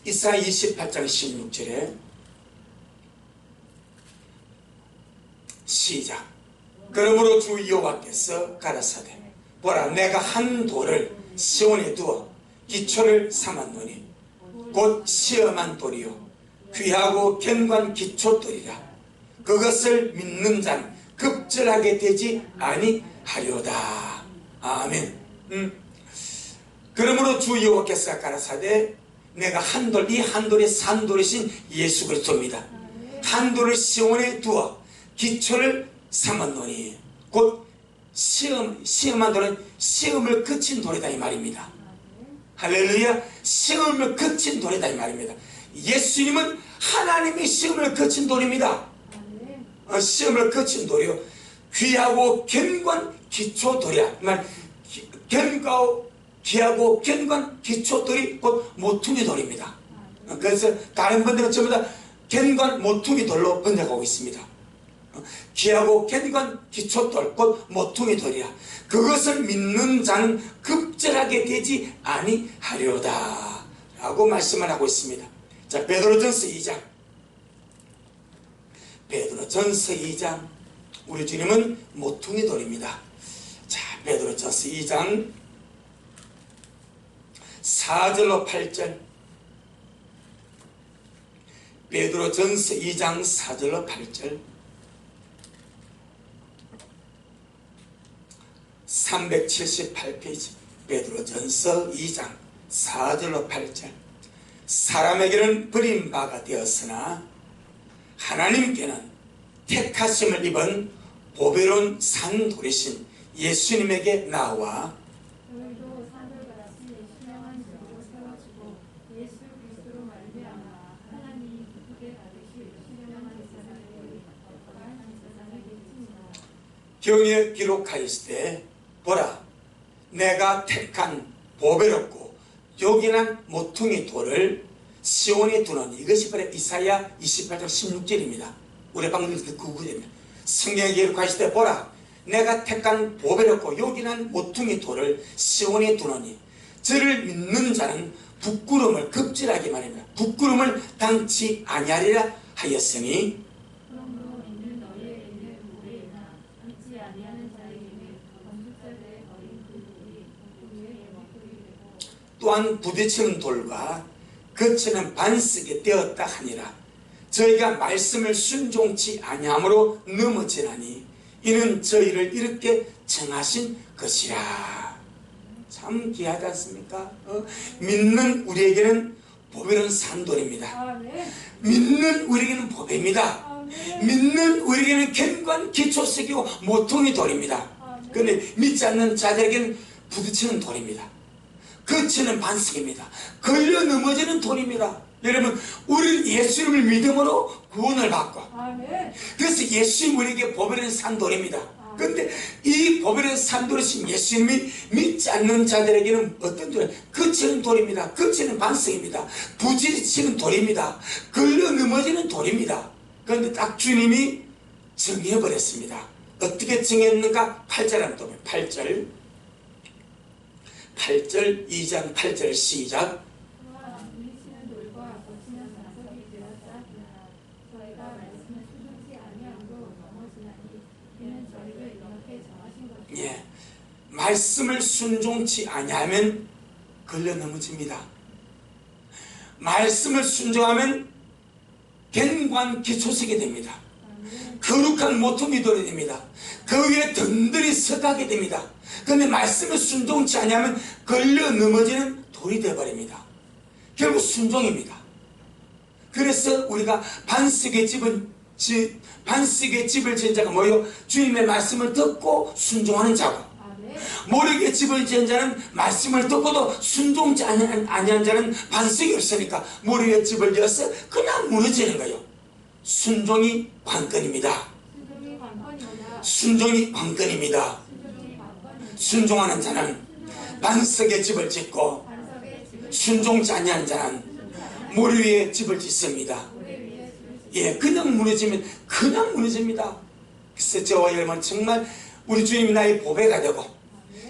이사야 28장 16절에 시작. 그러므로 주 여호와께서 가라사대 보라, 내가 한 돌을 시온에 두어 기초를 삼았노니 곧 시험한 돌이요 귀하고 견고한 기초돌이라. 그것을 믿는 자는 급절하게 되지 아니하려다. 아멘. 그러므로 주 여호와께서 가라사대 내가 한 돌, 이 한 돌이 산돌이신 예수 그리스도입니다. 한 돌을 시온에 두어 기초를 삼았노니 곧 시험한 돌은 시험을 거친 돌이다 이 말입니다. 할렐루야. 시험을 거친 돌이다 이 말입니다. 예수님은 하나님의 시험을 거친 돌입니다. 시험을 거친 돌이요 귀하고 견고한 기초돌이야. 귀하고 견고한 기초돌이 곧 모퉁이 돌입니다. 그래서 다른 분들은 전부 다 견고한 모퉁이 돌로 번역하고 있습니다. 귀하고 견고한 기초돌 곧 모퉁이 돌이야. 그것을 믿는 자는 급절하게 되지 아니하려다 라고 말씀을 하고 있습니다. 자, 베드로전서 2장, 베드로전서 2장. 우리 주님은 모퉁이 돌입니다. 자, 베드로전서 2장 4절로 8절. 베드로전서 2장 4절로 8절. 378페이지 베드로전서 2장 4절로 8절. 사람에게는 버림바가 되었으나 하나님께는 택하심을 입은 보배로운 산돌이신 예수님에게 나와 너희도 산돌같이 신령한 집으로 세워지고 예수 그리스도로 말미암아 하나님이 기쁘게 받으실 신령한 제사장이 거룩한 제사장이 되십니다. 경에 기록하였을 보라, 내가 택한 보배롭고 요긴한 모퉁이 돌을 시온에 두는, 이것이 바로 이사야 28장 16절입니다. 우리 방금 그 구절입니다. 성경에 기록하실 때 보라, 내가 택한 보배롭고 요긴한 모퉁이 돌을 시온에 두노니 저를 믿는 자는 부끄러움을 급질하게 말입니다. 부끄러움을 당치 아니하리라 하였으니. 그러므로 믿는 너희에게는 반절에 어린 그 돌이 문 위에 머릿돌이 되고 또한 부딪히는 돌과 거치는 반석이 되었다 하니라. 저희가 말씀을 순종치 아니함으로 넘어지나니 이는 저희를 이렇게 정하신 것이라. 참 귀하지 않습니까? 믿는 우리에게는 보배는 산돌입니다. 아멘. 믿는 우리에게는 보배입니다. 아멘. 믿는 우리에게는 견고한 기초석이고 모퉁이 돌입니다. 그런데 믿지 않는 자들에게는 부딪히는 돌입니다. 거치는 반석입니다. 걸려 넘어지는 돌입니다. 여러분, 우리는 예수님을 믿음으로 구원을 받고, 아멘. 그래서 예수님 우리에게 보배는 산돌입니다. 그런데 이 보배는 산돌이신 예수님이 믿지 않는 자들에게는 어떤 돌이에요? 거치는 돌입니다. 거치는 반석입니다. 부딪히는 돌입니다. 걸려 넘어지는 돌입니다. 그런데 딱 주님이 정해버렸습니다. 어떻게 정했는가? 8절 한번 보면 8절 2장 8절 시작. 또한 부딪히는 돌과 거치는 반석이 되었다 하나 저희가 말씀을 순종치 아니함으로 넘어지나니 이는 저희를 이렇게 정하신 것이라. 예, 말씀을 순종치 아니하면 걸려 넘어집니다. 말씀을 순종하면 견고한 기초석이 됩니다. 거룩한 모퉁이 돌이 됩니다. 그 위에 든든히 서가게 됩니다. 그런데 말씀을 순종치 아니하면 걸려 넘어지는 돌이 되어버립니다. 결국 순종입니다. 그래서 우리가 반석의 집을 지은 자가 뭐요? 주님의 말씀을 듣고 순종하는 자고, 아멘. 모르게 집을 지은 자는 말씀을 듣고도 순종치 아니한 자는 반석이 없으니까 모르게 집을 지어서 그냥 무너지는 거예요. 순종이 관건입니다. 순종이 관건이다. 순종이 관건입니다. 순종이 관건이다. 순종하는 자는 반석의 집을 짓고 반석의 집을 순종치 아니한 자는 모래 위에 집을 짓습니다. 모래 위에 집을 예, 그냥 무너지면 그냥 무너집니다. 그래서 저와 여러분 정말 우리 주님이 나의 보배가 되고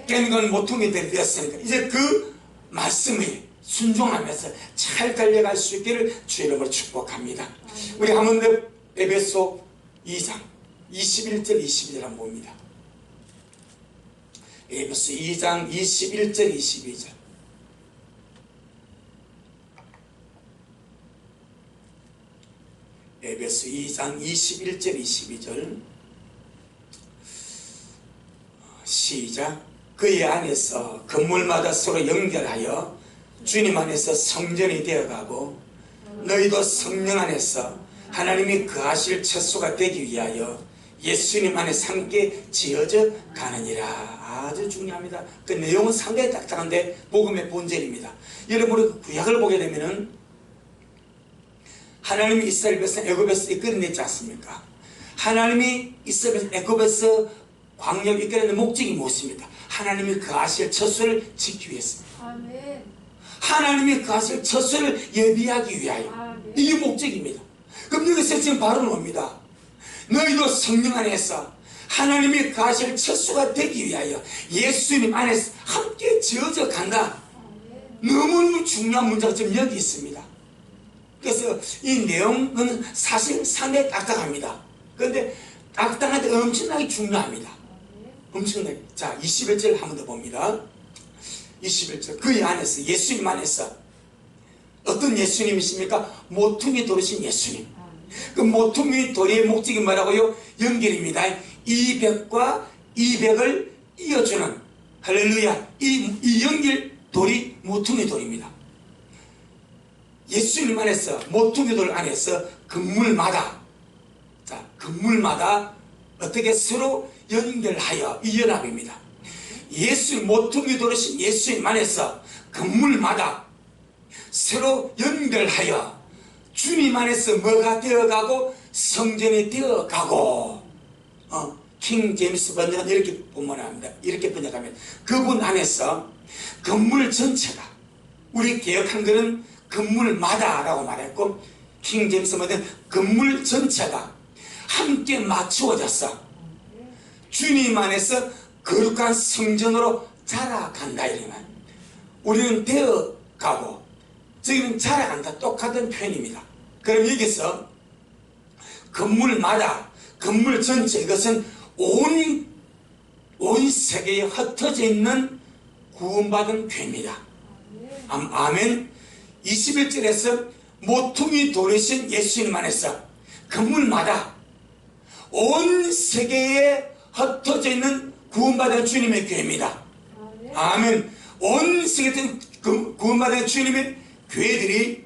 견고한 모퉁이들이 되었으니까 이제 그 말씀에 순종하면서 잘 달려갈 수 있기를 주의 이름으로 축복합니다. 우리 한 번 더 에베소 2장 21절 22절 한번 봅니다. 에베소 2장 21절 22절. 에베소 2장 21절 22절 시작. 그의 안에서 건물마다 서로 연결하여 주님 안에서 성전이 되어가고 너희도 성령 안에서 하나님이 거하실 처소가 되기 위하여 예수님 안에서 함께 지어져 가느니라. 아주 중요합니다. 그 내용은 상당히 딱딱한데 복음의 본질입니다. 여러분이 그 구약을 보게 되면은 하나님이 이스라엘 백성 애굽에서 이끌어냈지 않습니까? 하나님이 이스라엘 백성 애굽에서 광야를 이끌어낸 목적이 무엇입니까? 하나님이 거하실 처소를 지키기 위해서입니다. 아멘. 하나님이 거하실 처소를 예비하기 위하여. 아멘. 이게 목적입니다. 그럼 여기서 지금 바로 옵니다. 너희도 성령 안에서 하나님이 거하실 처소가 되기 위하여 예수님 안에서 함께 지어져 간다. 너무 중요한 문제가 지금 여기 있습니다. 그래서 이 내용은 사실 상당히 딱딱합니다. 그런데 딱딱한데 엄청나게 중요합니다. 엄청나게. 자, 21절 한 번 더 봅니다. 21절. 그의 안에서, 예수님 안에서 어떤 예수님이십니까? 모퉁이 돌이신 예수님. 그 모퉁이 돌의 목적이 뭐라고요? 연결입니다. 200과 200을 이어주는, 할렐루야, 이 연결 돌이 모퉁이 돌입니다. 예수님 안에서, 모퉁이 돌 안에서 건물마다, 자, 건물마다 어떻게 서로 연결하여 이 연합입니다. 예수님, 모퉁이 돌이신 예수님 안에서 건물마다 서로 연결하여 주님 안에서 뭐가 되어가고 성전이 되어가고, 킹 제임스 번역은 이렇게 본문합니다. 이렇게 번역하면 그분 안에서 건물 전체가, 우리 개혁한 거는 건물마다라고 말했고, 킹 제임스 번역은 건물 전체가 함께 맞추어져서 주님 안에서 거룩한 성전으로 자라간다 이러면, 우리는 되어가고 저기는 자라간다, 똑같은 표현입니다. 그럼 여기서 건물마다, 건물 전체, 이것은 온 세계에 흩어져 있는 구원받은 교회입니다. 아멘. 21절에서 모퉁이 돌이신 예수님 안에서 건물마다 온 세계에 흩어져 있는 구원받은 주님의 교회입니다. 아멘. 온 세계에 구원받은 주님의 교회들이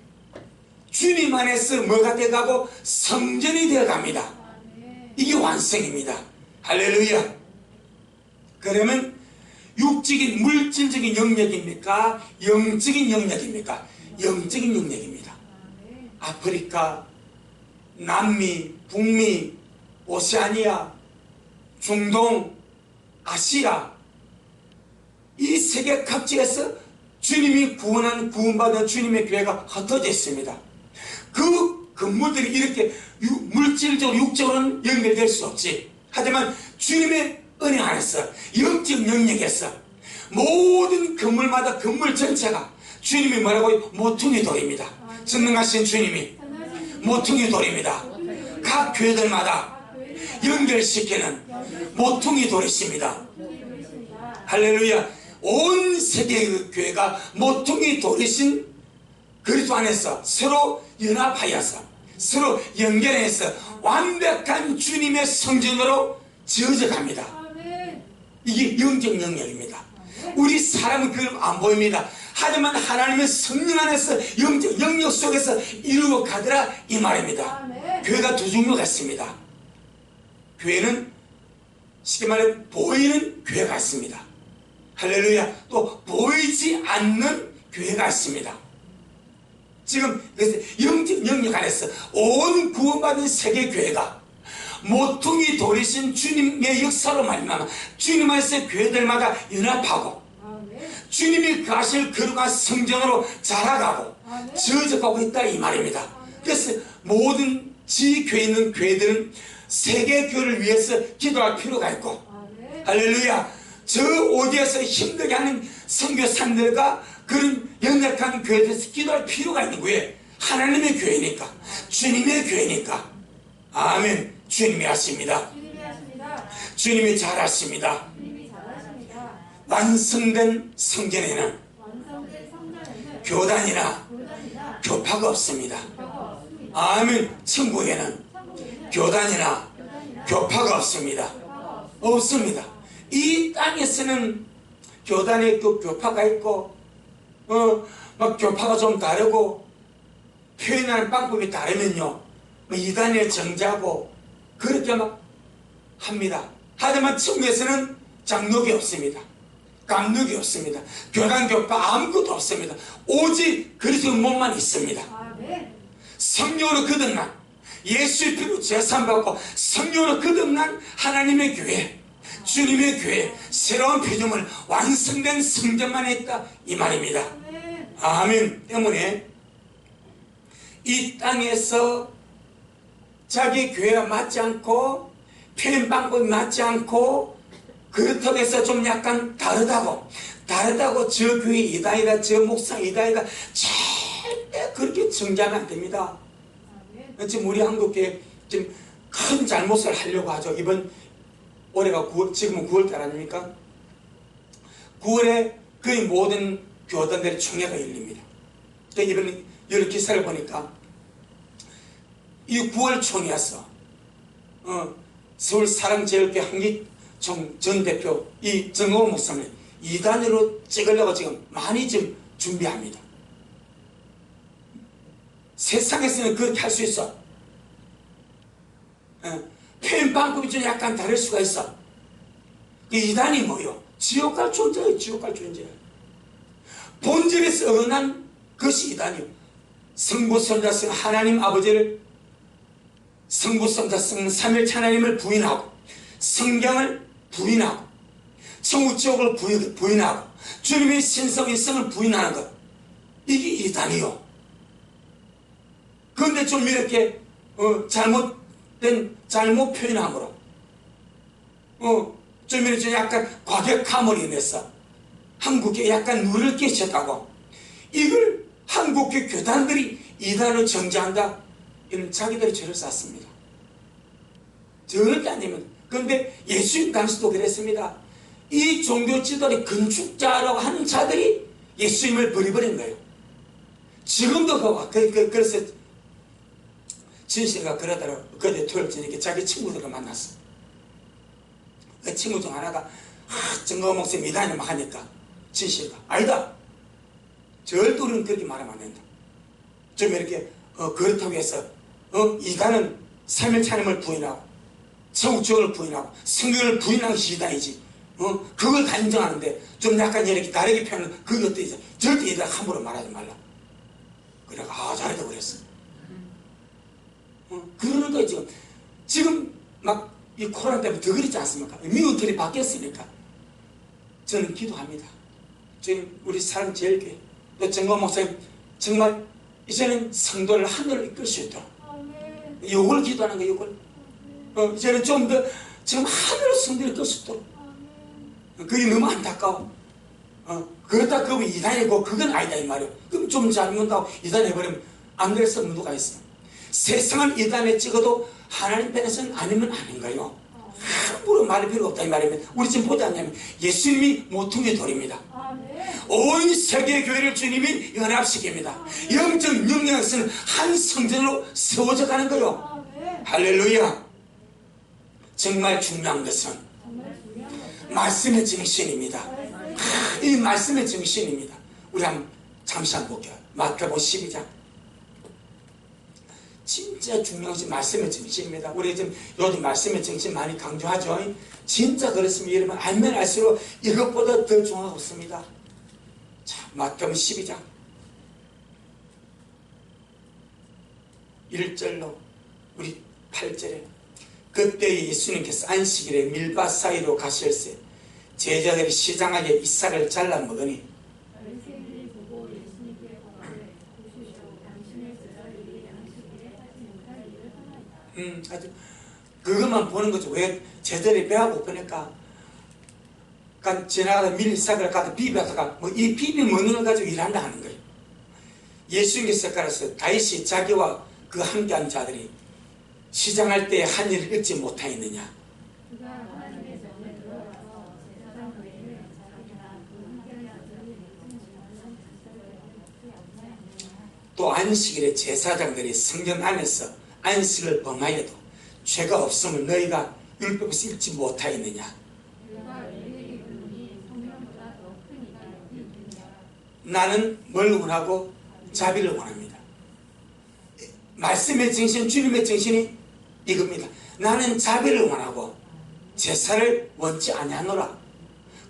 주님 안에서 뭐가 되어가고 성전이 되어갑니다. 이게 완성입니다. 할렐루야. 그러면 육적인 물질적인 영역입니까? 영적인 영역입니까? 영적인 영역입니다. 아프리카, 남미, 북미, 오세아니아, 중동, 아시아, 이 세계 각지에서 주님이 구원받은 주님의 교회가 흩어져 있습니다. 그 건물들이 이렇게 물질적으로 육적으로는 연결될 수 없지. 하지만 주님의 은혜 안에서 영적 영역에서 모든 건물마다 건물 전체가 주님이 뭐라고? 모퉁이 돌입니다. 전능하신 주님이 모퉁이 돌입니다. 각 교회들마다 연결시키는 모퉁이 돌이십니다. 할렐루야. 온 세계의 교회가 모퉁이 돌이신 그리스도 안에서 서로 연합하여서 서로 연결해서 완벽한 주님의 성전으로 지어져 갑니다. 이게 영적 영역입니다. 우리 사람은 그걸 안 보입니다. 하지만 하나님의 성령 안에서 영적 영역 속에서 이루어 가더라 이 말입니다. 교회가 두 종류가 있습니다. 교회는 쉽게 말해 보이는 교회가 있습니다. 할렐루야. 또 보이지 않는 교회가 있습니다. 지금 그래서 영적 영역 안에서 온 구원받은 세계 교회가 모퉁이 돌이신 주님의 역사로 말미암아 주님 안에서 교회들마다 연합하고 주님이 가실 거룩한 성전으로 자라가고 지어져가고 있다 이 말입니다. 그래서 모든 지교회에 있는 교회들은 세계 교회를 위해서 기도할 필요가 있고 할렐루야. 저 어디에서 힘들게 하는 선교사님들과 그런 연약한 교회에서 기도할 필요가 있는 거예요. 하나님의 교회니까, 주님의 교회니까. 아멘. 주님이 하십니다. 주님이 잘하십니다. 완성된 성전에는 교단이나 교파가 없습니다. 아멘. 천국에는 교단이나 교파가 없습니다. 없습니다. 이 땅에서는 교단에 있고 교파가 있고 막 교파가 좀 다르고 표현하는 방법이 다르면요 이단의 정자고 그렇게 막 합니다. 하지만 천국에서는 장로교 없습니다. 강력이 없습니다. 교단 교파 아무것도 없습니다. 오직 그리스도 몸만 있습니다. 성령으로 거듭난 예수의 피로 제산받고 성령으로 거듭난 하나님의 교회, 주님의 교회, 새로운 피조물, 완성된 성전만 있다 이 말입니다. 아멘. 때문에 이 땅에서 자기 교회와 맞지 않고 표현 방법이 맞지 않고 그렇다고 해서 좀 약간 다르다고 저 교회 이다이다 저 목사 이다이다 절대 그렇게 정죄하면 안 됩니다. 지금 우리 한국교회 지금 큰 잘못을 하려고 하죠. 이번 올해가 9월, 지금은 9월달 아닙니까? 9월에 거의 모든 교단들의 총회가 열립니다. 이번 여러 기사를 보니까 이 9월 총회에서 서울 사랑제일교회 한기총 전 대표 이 정호 목사님 2단으로 찍으려고 지금 많이 지금 준비합니다. 세상에서는 그렇게 할 수 있어. 표현 방법이 좀 약간 다를 수가 있어. 그 이단이 뭐요? 지옥갈 존재예요. 지옥갈 존재. 본질에서 어긋난 것이 이단이요. 성부성자성 하나님 아버지를 성부성자성 삼일체 하나님을 부인하고 성경을 부인하고 천국 지옥을 부인하고 주님의 신성 인성을 부인하는 것 이게 이단이요. 그런데 좀 이렇게 잘못 표현함으로 좀 이렇게 약간 과격함으로 인해서 한국에 약간 누를 끼쳤다고 이걸 한국의 교단들이 이단을 정죄한다. 이는 자기들이 죄를 쌓습니다. 절대 아니면. 그런데 예수님 당시도 그랬습니다. 이 종교 지도리 건축자라고 하는 자들이 예수님을 버려버린 거예요. 지금도 그래서 진실이가 그러더라고. 그때 토요일 저녁에 자기 친구들을 만났어. 그 친구 중 하나가 정거 목사님 이단을 막 하니까 진실이가 아니다. 절대 우리는 그렇게 말하면 안 된다. 좀 이렇게 그렇다고 해서 이단은 삼일차림을 부인하고 천국적을 부인하고 성경을 부인하는 것이 이단이지. 그걸 다 인정하는데 좀 약간 이렇게 다르게 표현하는 그것도 이제 절대 이단 함부로 말하지 말라. 그래가 잘했다 그랬어. 그러는 거예요. 지금 막 이 코로나 때문에 더 그렇지 않습니까? 미국들이 바뀌었으니까 저는 기도합니다. 지금 우리 사람 제일교회 또 정거 목사님 정말 이제는 성도를 하늘로 이끌 수 있도록 요걸 기도하는 거예요. 요걸 이제는 좀 더 지금 하늘로 성도를 이끌 수 있도록. 그게 너무 안타까워. 그렇다 그러면 이단이고 그건 아니다 이 말이에요. 그럼 좀 잘못하고 이단해버리면 안 될 수 없는 누가 있어. 세상은 이단에 찍어도 하나님 편에서는 아니면 아닌 거예요. 함부로 말할 필요 없다 이 말이면 우리 지금 보지 않냐면 예수님이 모퉁이 돌입니다. 온 세계 교회를 주님이 연합시킵니다. 영적 능력에서는 한 성전으로 세워져 가는 거예요. 할렐루야. 정말 중요한 것은 말씀의 정신입니다. 이 말씀의 정신입니다. 우리 잠시 한번 볼게요. 마태복음 12장. 진짜 중요한 것이 말씀의 정신입니다. 우리 지금 요즘 말씀의 정신 많이 강조하죠. 진짜 그렇습니다. 여러분 알면 알수록 이것보다 더 중요한 거 없습니다. 자, 마태복음 12장 1절로 우리 8절에 그때 예수님께서 안식일에 밀밭 사이로 가실새 제자들이 시장하게 이삭을 잘라 먹으니 바리새인들이 보고 예수님께 고하되 보시오 당신의 제자들이 안식일에 하지 못할 일을 하나이다. 아주 그것만 보는 거죠. 왜 제자들이 배가 고프니까 지나가다 밀싹을 가다 비벼다가 뭐 이 비비 먹는 걸 가지고 일한다 하는 거예요. 예수님께서 가라서 다윗이 자기와 그 함께한 자들이 시장할 때 한 일을 잊지 못하였느냐. 그가 하나님의 전에 들어가서 제사장 외에는 자기나 그 함께한 자들이 모든 지원을 또 안식일에 제사장들이 성전 안에서 안식을 범하여도 죄가 없음을 너희가 율법에서 읽지 못하였느냐. 나는 뭘 원하고 자비를 원합니다. 말씀의 정신, 주님의 정신이 이겁니다. 나는 자비를 원하고 제사를 원치 아니하노라.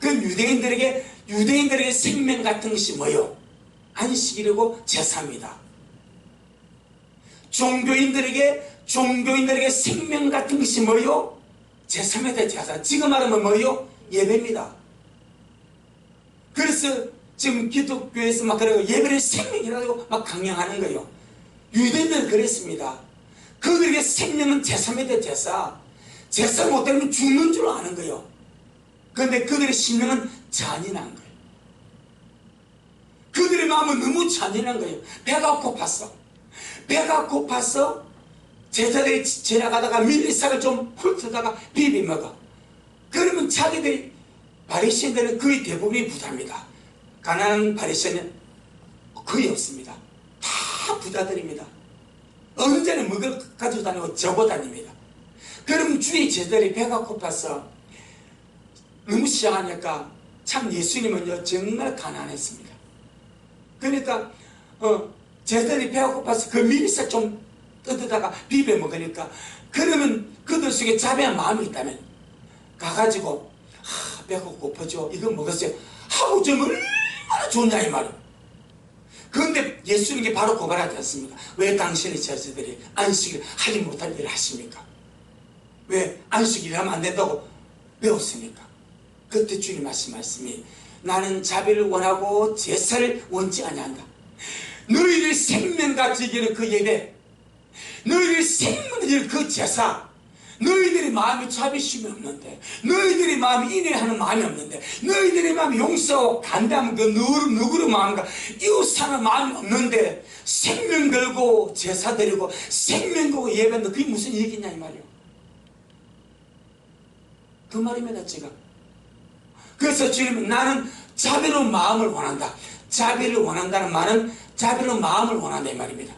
그 유대인들에게 생명 같은 것이 뭐요? 안식일이고 제사입니다. 종교인들에게 생명 같은 것이 뭐요? 제사입니다. 제사. 지금 말하면 뭐요? 예배입니다. 그래서 지금 기독교에서 막 그러고 예배를 생명이라고 막 강령하는 거예요. 유대인들은 그랬습니다. 그들에게 생명은 제사입니다. 제사. 제사 못하면 죽는 줄 아는 거예요. 그런데 그들의 심령은 잔인한 거예요. 그들의 마음은 너무 잔인한 거예요. 배가 고팠어. 제자들이 지나가다가 밀리싹을 좀 훑다가 비비 먹어. 그러면 자기들이 바리새인들은 거의 대부분이 부자입니다. 가난한 바리새인은 거의 없습니다. 다 부자들입니다. 언제나 먹을 가지고 다니고 적어 다닙니다. 그럼 주위 제자들이 배가 고파서 너무 시장하니까 참 예수님은요 정말 가난했습니다. 그러니까 제자들이 배가 고파서 그 밀리싹 좀 뜯다가 비벼 먹으니까 그러면 그들 속에 자비한 마음이 있다면 가가지고 배가 고파져 이거 먹었어요 하고 좀 얼마나 좋냐 이 말이에요. 그런데 예수님께 바로 고발하지 않습니까? 왜 당신의 제자들이 안식일 하지 못할 일을 하십니까? 왜 안식일 하면 안 된다고 배웠습니까? 그때 주님 말씀이 나는 자비를 원하고 제사를 원치 아니한다. 너희들 생명같이 여기는 그 예배, 너희들 생명같이 여기는 그 제사, 너희들의 마음에 자비심이 없는데, 너희들의 마음에 인내하는 마음이 없는데, 너희들의 마음에 용서하고 간다면 그 누구의 마음과 이웃사는 마음이 없는데 생명 걸고 제사 드리고 생명 걸고 예배한다. 그게 무슨 얘기냐 이 말이에요. 그 말입니다. 제가 그래서 주님은 나는 자비로운 마음을 원한다. 자비를 원한다는 말은 자비로운 마음을 원한다 이 말입니다.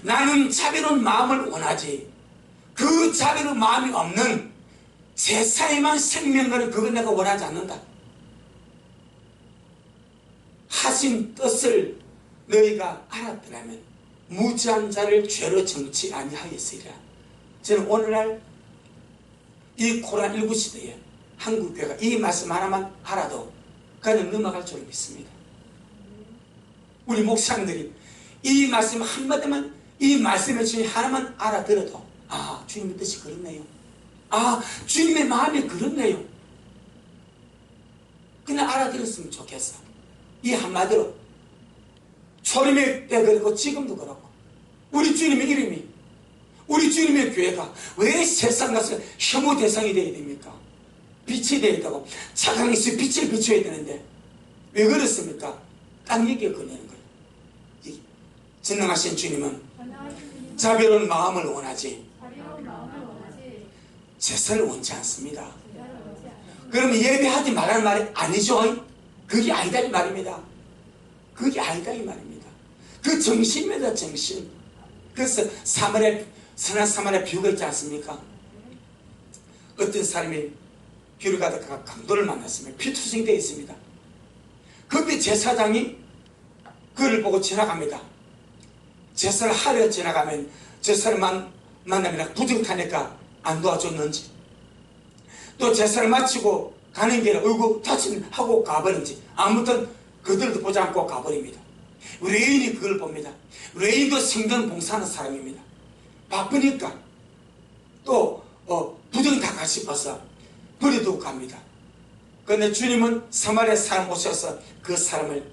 나는 자비로운 마음을 원하지 그 자비로운 마음이 없는 세상에만 생명거는 그건 내가 원하지 않는다. 하신 뜻을 너희가 알았더라면 무지한 자를 죄로 정치 아니하였으리라. 저는 오늘날 이 코로나19 시대에 한국교회가 이 말씀 하나만 알아도 그냥 넘어갈 줄 믿습니다. 우리 목사님들이 이 말씀 한마디만 이 말씀을 주님 하나만 알아들어도 아 주님의 뜻이 그렇네요. 아 주님의 마음이 그렇네요. 그냥 알아들었으면 좋겠어. 이 한마디로 초림의 때 그렇고 지금도 그렇고 우리 주님의 이름이 우리 주님의 교회가 왜 세상 가서 혐오 대상이 되어야 됩니까? 빛이 되어야 되고 착한 것이 빛을 비춰야 되는데 왜 그렇습니까? 딴 얘기가 걸리는 거예요. 전능하신 주님은 자비로운 마음을 원하지 제사를 원치 않습니다. 그러면 예배하지 말라는 말이 아니죠. 그게 아니다 이 말입니다. 그게 아니다 이 말입니다. 그 정신입니다. 정신. 그래서 선한 사마리아 비유가 있지 않습니까? 어떤 사람이 길을 가다가 강도를 만났으면 피투성이 되어 있습니다. 그때 제사장이 그를 보고 지나갑니다. 제사를 하려 지나가면 저 사람 만나면 부정타니까 안 도와줬는지 또 제사를 마치고 가는 길에 얼굴 타칭하고 가버린지 아무튼 그들도 보지 않고 가버립니다. 레인이 그걸 봅니다. 레인도 성전 봉사하는 사람입니다. 바쁘니까 또 부정타가 싶어서 버려두고 갑니다. 그런데 주님은 사마리아 사람 오셔서 그 사람을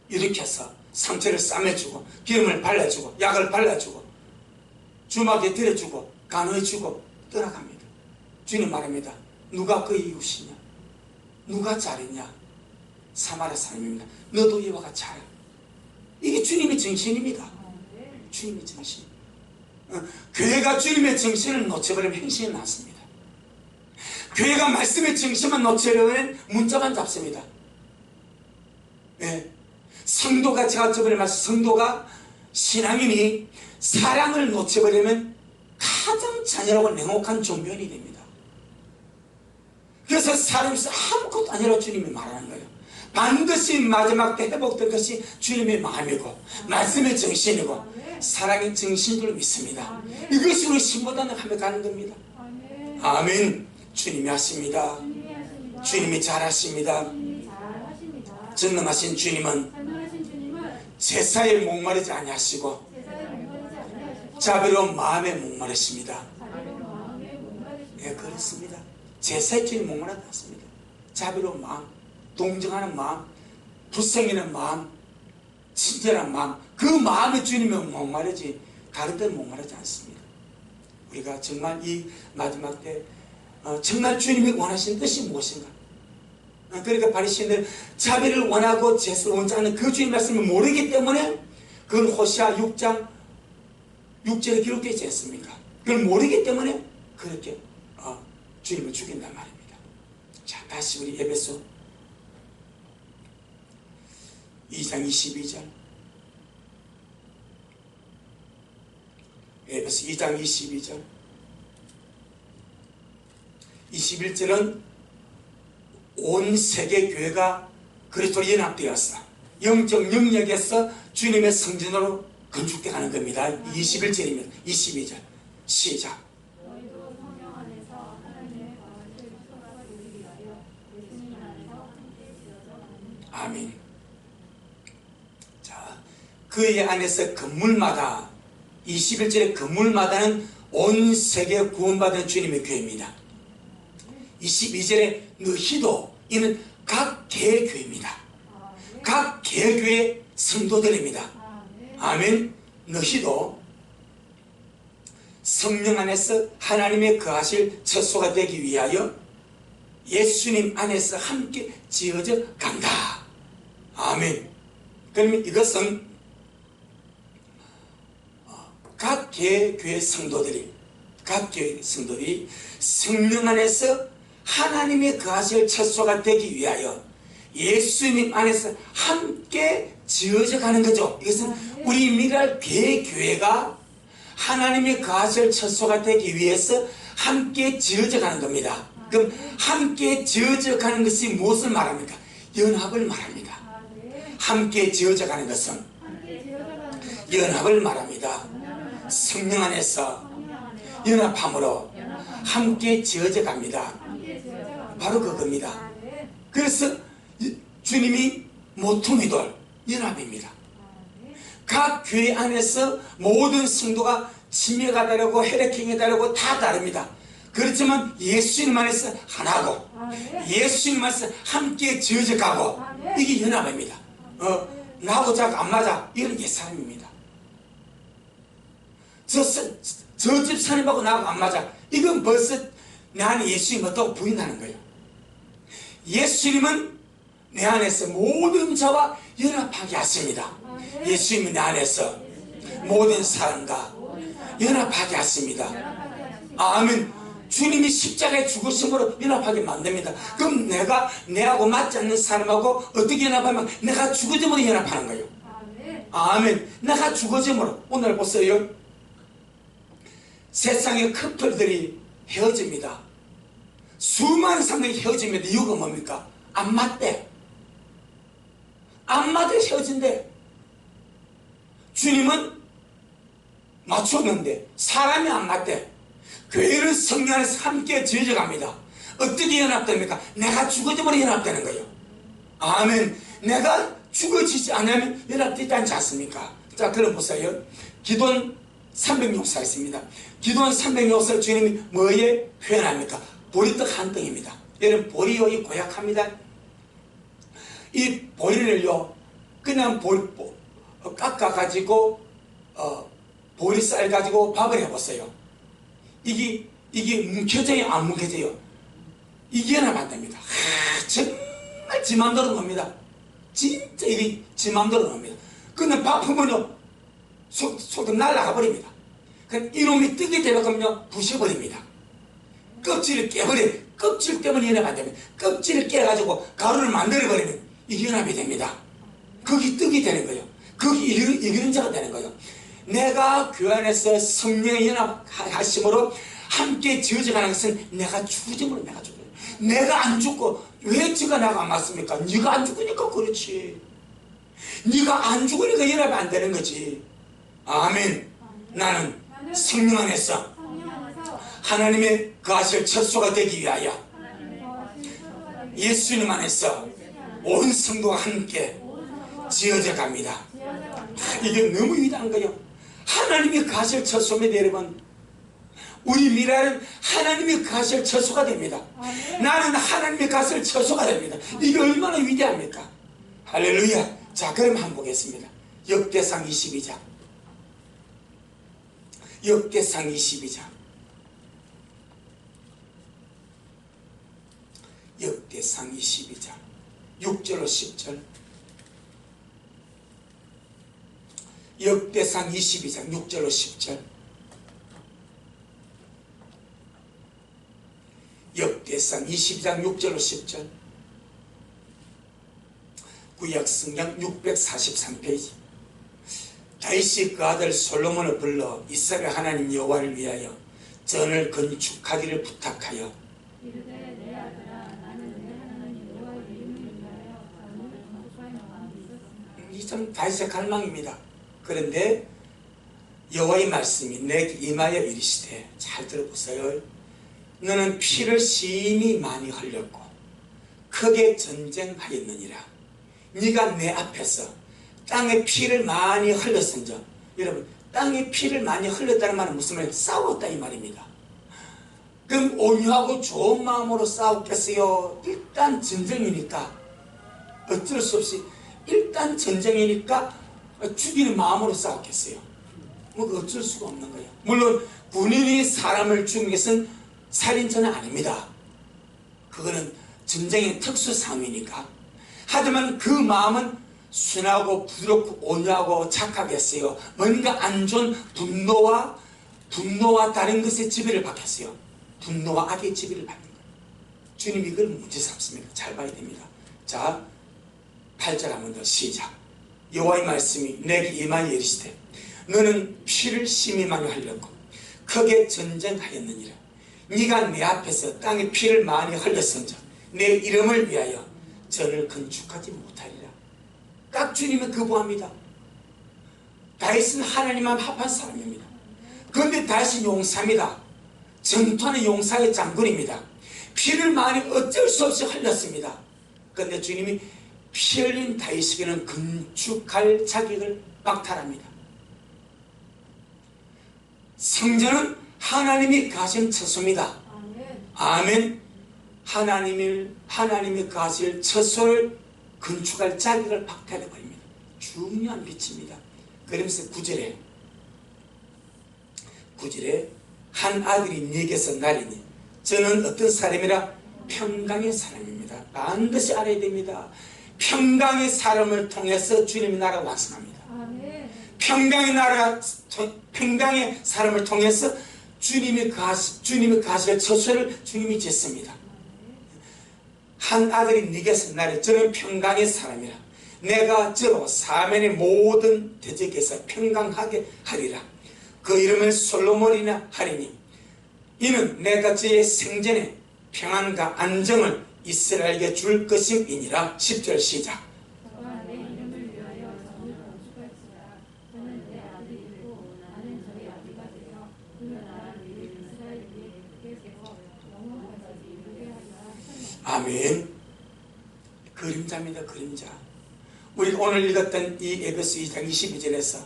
일으켜서 상처를 싸매주고 기름을 발라주고 약을 발라주고 주막에 들여주고 간호해주고 떠나갑니다. 주님 말합니다. 누가 그 이웃이냐? 누가 잘했냐? 사마리아 사람입니다. 너도 이와 같이 하라. 이게 주님의 정신입니다. 주님의 정신. 교회가 주님의 정신을 놓쳐버리면 행실이 났습니다. 교회가 말씀의 정신만 놓쳐버리면 문자만 잡습니다. 네. 성도가 제가 저번에 말씀 성도가 신앙인이 사랑을 놓쳐버리면 가장 잔인하고 냉혹한 종변이 됩니다. 그래서 사람에서 아무것도 아니라고 주님이 말하는 거예요. 반드시 마지막 때 회복될 것이 주님의 마음이고 말씀의 정신이고 사랑의 정신인 줄 믿습니다. 이것이 우리 신보다는 하며 가는 겁니다. 아멘. 주님이 하십니다. 주님이 잘하십니다. 전능하신 주님은 제사에 목마르지 아니하시고 자비로운 마음에 목마르십니다. 네, 그렇습니다. 제사에 주님 목마르지 않습니다. 자비로운 마음, 동정하는 마음, 불쌍히는 마음, 친절한 마음, 그 마음에 주님이 목마르지 다른 데는 목마르지 않습니다. 우리가 정말 이 마지막 때 정말 주님이 원하시는 뜻이 무엇인가? 그러니까 바리새인들 자비를 원하고 제사를 원치 않는 그 주님 말씀을 모르기 때문에 그건 호시아 6장 6절에 기록되어 있지 않습니까? 그걸 모르기 때문에 그렇게 주님을 죽인단 말입니다. 자, 다시 우리 에베소 2장 22절 에베소 2장 22절 21절은 온 세계 교회가 그리스도로 연합되어서 영적 영역에서 주님의 성전으로 건축되어 가는 겁니다. 21절이면 22절 시작. 너희도 성령 안에서 하나님의 마음을 소각을 이루기 위하여 예수님 안에서 함께 지어져 가는 아멘. 자, 그의 안에서 건물마다 21절의 건물마다는 온 세계 구원받은 주님의 교회입니다. 22절에 너희도 이는 각 개교회입니다. 각 개교회 성도들입니다. 아멘. 너희도 성령 안에서 하나님의 거하실 처소가 되기 위하여 예수님 안에서 함께 지어져 간다. 아멘. 그러면 이것은 각 개교회 성도들이 성령 안에서 하나님의 거하실 처소가 되기 위하여 예수님 안에서 함께 지어져 가는 거죠. 이것은 우리 미랄 대교회가 하나님의 거하실 처소가 되기 위해서 함께 지어져 가는 겁니다. 그럼 함께 지어져 가는 것이 무엇을 말합니까? 연합을 말합니다. 함께 지어져 가는 것은 연합을 말합니다. 성령 안에서 연합함으로 함께 지어져 갑니다. 바로 그겁니다. 그래서 주님이 모퉁이 돌 연합입니다. 각 교회 안에서 모든 성도가 지혜가 다르고 혈액형이 다르고 다 다릅니다. 그렇지만 예수님 안에서 하나고 예수님 안에서 함께 지어져 가고 이게 연합입니다. 나하고 자꾸 안 맞아 이런 옛사람입니다. 저 집사님하고 나하고 안 맞아 이건 벌써 내 안에 예수님 어떻고 부인하는 거예요. 예수님은 내 안에서 모든 자와 연합하게 하십니다. 예수님이 내 안에서 모든 사람과 연합하게 하십니다. 아멘. 주님이 십자가에 죽으심으로 연합하게 만듭니다. 그럼 내하고 맞지 않는 사람하고 어떻게 연합하면 내가 죽어짐으로 연합하는 거예요. 아멘. 내가 죽어짐으로. 오늘 보세요. 세상의 커플들이 헤어집니다. 수많은 사람들이 헤어집니다. 이유가 뭡니까? 안 맞대. 안 맞아 헤어진대. 주님은 맞췄는데 사람이 안 맞대. 교회를 성령 안에서 함께 지어져 갑니다. 어떻게 연합됩니까? 내가 죽어짐으로 연합되는 거예요. 아멘. 내가 죽어지지 않으면 연합되지 않지 않습니까? 자, 그럼 보세요. 기도원 306사 있습니다. 기도원 306사를 주님이 뭐에 표현합니까? 보리떡 한 덩입니다. 여러분, 보리요, 이 고약합니다. 이 보리를요, 그냥 깎아가지고, 보리쌀 가지고 밥을 해보세요. 이게 뭉켜져요? 안 뭉켜져요? 이게 하나 안 됩니다. 정말 지 맘대로 놉니다. 진짜 이게 지 맘대로 놉니다. 근데 밥하면요, 속도 날아가 버립니다. 그럼 이놈이 뜨게 되면요, 부셔버립니다. 껍질을 깨버려. 껍질 때문에 연합 안 됩니다. 껍질을 깨가지고 가루를 만들어버리면 이게 연합이 됩니다. 거기 떡이 되는 거예요. 거기 이기는 자가 되는 거예요. 내가 교회 안에서 성령의 연합하심으로 함께 지어져 가는 것은 내가 죽음으로 내가 죽어요. 내가 안 죽고 왜 지가 나가 안 맞습니까? 네가 안 죽으니까 그렇지. 네가 안 죽으니까 연합이 안 되는 거지. 아멘. 나는 성령 안에서 하나님의 거하실 처소가 되기 위하여 예수님 안에서 온 성도가 함께 지어져 갑니다. 이게 너무 위대한 거예요. 하나님이 거하실 처소입니다. 여러분, 우리 미래는 하나님이 거하실 처소가 됩니다. 나는 하나님이 거하실 처소가 됩니다. 이게 얼마나 위대합니까? 할렐루야. 자, 그럼 한번 보겠습니다. 역대상 22장. 역대상 22장. 역대상 22장 6절로 10절. 역대상 22장 6절로 10절. 역대상 22장 6절로 10절. 구약성경 643페이지. 다윗이 그 아들 솔로몬을 불러 이스라엘 하나님 여호와를 위하여 전을 건축하기를 부탁하여 이르되 내 아들아 나는 내 하나님 여호와의 이름을 위하여 전을 건축하여 마음이 있었으나 이 참 다윗의 갈망입니다. 그런데 여호와의 말씀이 내게 임하여 이르시되, 잘 들어보세요. 너는 피를 심히 많이 흘렸고 크게 전쟁하였느니라. 네가 내 앞에서 땅에 피를 많이 흘렸은즉, 여러분, 땅에 피를 많이 흘렸다는 말은 무슨 말이에요? 싸웠다 이 말입니다. 그럼 온유하고 좋은 마음으로 싸웠겠어요? 일단 전쟁이니까 어쩔 수 없이, 일단 전쟁이니까 죽이는 마음으로 싸웠겠어요? 뭐 어쩔 수가 없는 거예요. 물론 군인이 사람을 죽이는 것은 살인죄는 아닙니다. 그거는 전쟁의 특수상황이니까. 하지만 그 마음은 순하고 부드럽고 온유하고 착하겠어요. 뭔가 안 좋은 분노와 다른 것의 지배를 받겠어요. 분노와 악의 지배를 받는 거예요. 주님이 이걸 문제 삼습니다. 잘 봐야 됩니다. 자, 8절 한 번 더 시작. 여호와의 말씀이 내게 임하여 이르시되 너는 피를 심히 많이 흘렸고 크게 전쟁하였느니라. 네가 내 앞에서 땅에 피를 많이 흘렸은즉 내 이름을 위하여 전을 건축하지 못하리라. 딱 주님은 거부합니다. 다윗은 하나님만 합한 사람입니다. 그런데 다윗은 용사입니다. 전투하는 용사의 장군입니다. 피를 많이 어쩔 수 없이 흘렸습니다. 그런데 주님이 피 흘린 다윗에게는 건축할 자격을 박탈합니다. 성전은 하나님이 가신 처소입니다. 아멘. 하나님이 가실 처소를 건축할 자격을 박탈해버립니다. 중요한 빛입니다. 그러면서 9절에 한 아들이 네게서 나리니 저는 어떤 사람이라? 평강의 사람입니다. 반드시 알아야 됩니다. 평강의 사람을 통해서 주님의 나라가 완성합니다. 평강의 사람을 통해서 주님이 가실 처소를 주님이 짓습니다. 한 아들이 네게서 나리 저는 평강의 사람이라. 내가 저로 사면의 모든 대적에서 평강하게 하리라. 그 이름을 솔로몬이나 하리니 이는 내가 저의 생전에 평안과 안정을 이스라엘에게 줄 것임이니라. 10절 시작. 저와 내 이름을 위하여 전을 건축할지라. 저는 내 아들이고 나는 저의 아비가 되어 그 나라를 이스라엘 위에 굳게 세워 영원까지 이르게 하리라. 아멘. 그림자입니다. 그림자. 우리 오늘 읽었던 이 에베소 2장 22절에서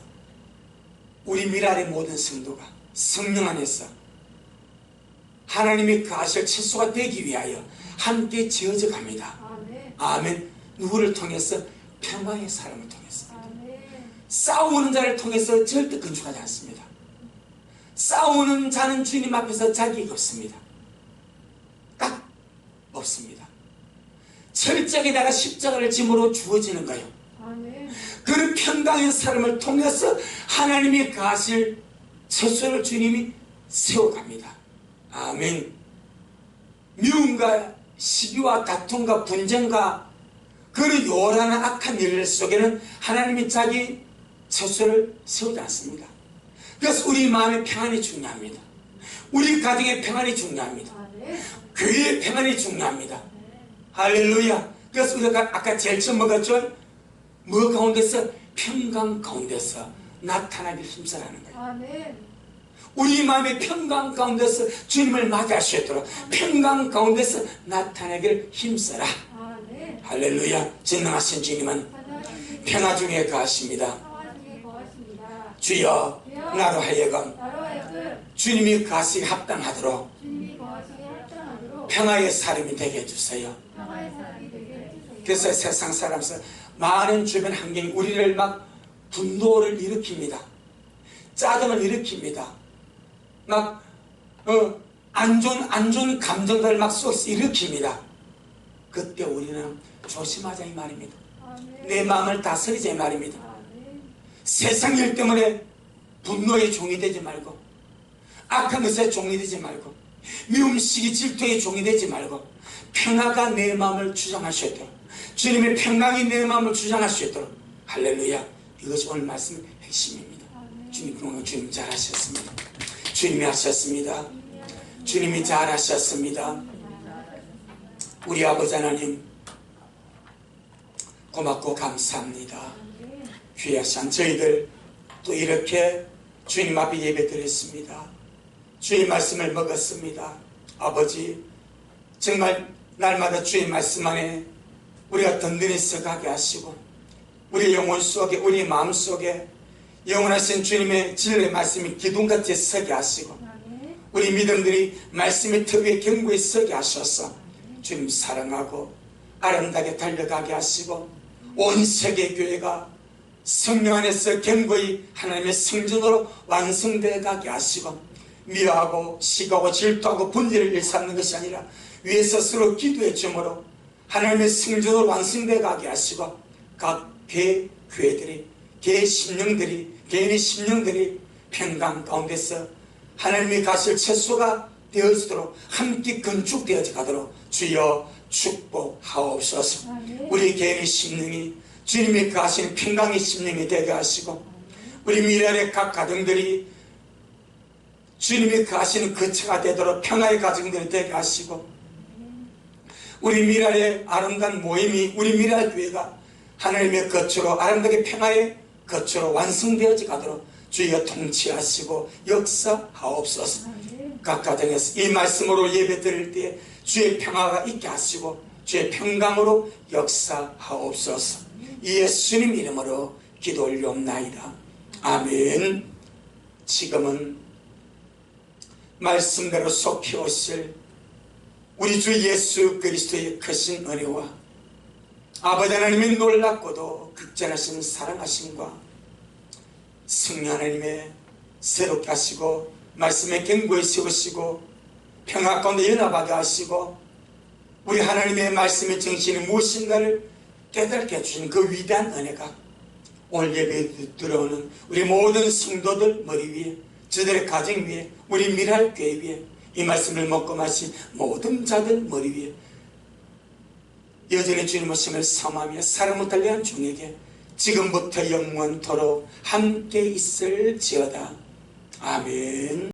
우리 미랄의 모든 성도가 성령 안에서 하나님이 가실 처소가 되기 위하여 함께 지어져 갑니다. 아멘. 누구를 통해서? 평강의 사람을 통해서. 싸우는 자를 통해서 절대 건축하지 않습니다. 싸우는 자는 주님 앞에서 자격이 없습니다. 딱 없습니다. 철저하게 내가 십자가를 짐으로 주어지는 거예요. 그런 평강의 사람을 통해서 하나님이 가실 처소를 주님이 세워갑니다. 아멘. 미움과 시기와 다툼과 분쟁과 그런 요란한 악한 일 속에는 하나님이 자기 처소를 세우지 않습니다. 그래서 우리 마음의 평안이 중요합니다. 우리 가정의 평안이 중요합니다. 교회의 평안이 중요합니다. 할렐루야. 그래서 우리가 아까 제일 처음 먹었죠? 뭐 가운데서? 평강 가운데서 나타나길 힘쓰라는 거예요. 우리 마음의 평강 가운데서 주님을 맞이할 수 있도록 평강 가운데서 나타나길 힘써라. 할렐루야. 전능하신 주님은 평화 중에 거하십니다. 주여 나로 하여금 주님이 거하시기 합당하도록 평화의 사람이 되게 해주세요. 그래서 세상 사람에서 많은 주변 환경이 우리를 막 분노를 일으킵니다. 짜증을 일으킵니다. 막 안 좋은 감정들을 막 쏟아서 일으킵니다. 그때 우리는 조심하자 이 말입니다. 내 마음을 다스리자 이 말입니다. 세상 일 때문에 분노의 종이 되지 말고 악한 것의 종이 되지 말고 미움, 시기, 질투의 종이 되지 말고 평화가 내 마음을 주장할 수 있도록 주님의 평강이 내 마음을 주장할 수 있도록 할렐루야. 이것이 오늘 말씀의 핵심입니다. 주님 그동안 주님 잘하셨습니다. 주님이 하셨습니다. 주님이 잘하셨습니다. 우리 아버지 하나님 고맙고 감사합니다. 귀하신 저희들 또 이렇게 주님 앞에 예배 드렸습니다. 주의 말씀을 먹었습니다. 아버지 정말 날마다 주의 말씀 안에 우리가 든든히 서가게 하시고 우리 영혼 속에 우리 마음 속에 영원하신 주님의 진리의 말씀이 기둥같이 서게 하시고 우리 믿음들이 말씀의 터위에 견고히 서게 하셔서 주님 사랑하고 아름답게 달려가게 하시고 온 세계 교회가 성령 안에서 견고히 하나님의 성전으로 완성되어 가게 하시고 미워하고 시기하고 질투하고 분열을 일삼는 것이 아니라 위에서 서로 기도해 주므로 하나님의 성전으로 완성되어 가게 하시고 각 교회들이 개의 심령들이 개인의 심령들이 평강 가운데서 하나님이 가실 처소가 되어지도록 함께 건축되어져 가도록 주여 축복하옵소서. 아멘. 우리 개인의 심령이 주님이 가하시는 평강의 심령이 되게 하시고 우리 미래의 각 가정들이 주님이 가하시는 거처가 되도록 평화의 가정들이 되게 하시고 우리 미래의 아름다운 모임이 우리 미래 교회가 하나님의 거처로 아름답게 평화의 거처로 완성되어져 가도록 주여 통치하시고 역사하옵소서. 아멘. 각 가정에서 이 말씀으로 예배 드릴 때 주의 평화가 있게 하시고 주의 평강으로 역사하옵소서. 예수님 이름으로 기도 올리옵나이다. 아멘. 지금은 말씀대로 속히 오실 우리 주 예수 그리스도의 크신 은혜와 아버지 하나님의 놀랍고도 극진하신 사랑하심과 성령 하나님의 새롭게 하시고 말씀의 견고히 세우시고 평화 가운데 연합하게 하시고 우리 하나님의 말씀의 정신이 무엇인가를 깨닫게 해주신 그 위대한 은혜가 오늘 예배에 들어오는 우리 모든 성도들 머리 위에 저들의 가정 위에 우리 미랄 교회 위에 이 말씀을 먹고 마신 모든 자들 머리 위에 여전히 주님의 심을 삼하며 사랑 못할 한 종에게 지금부터 영원토록 함께 있을지어다. 아멘.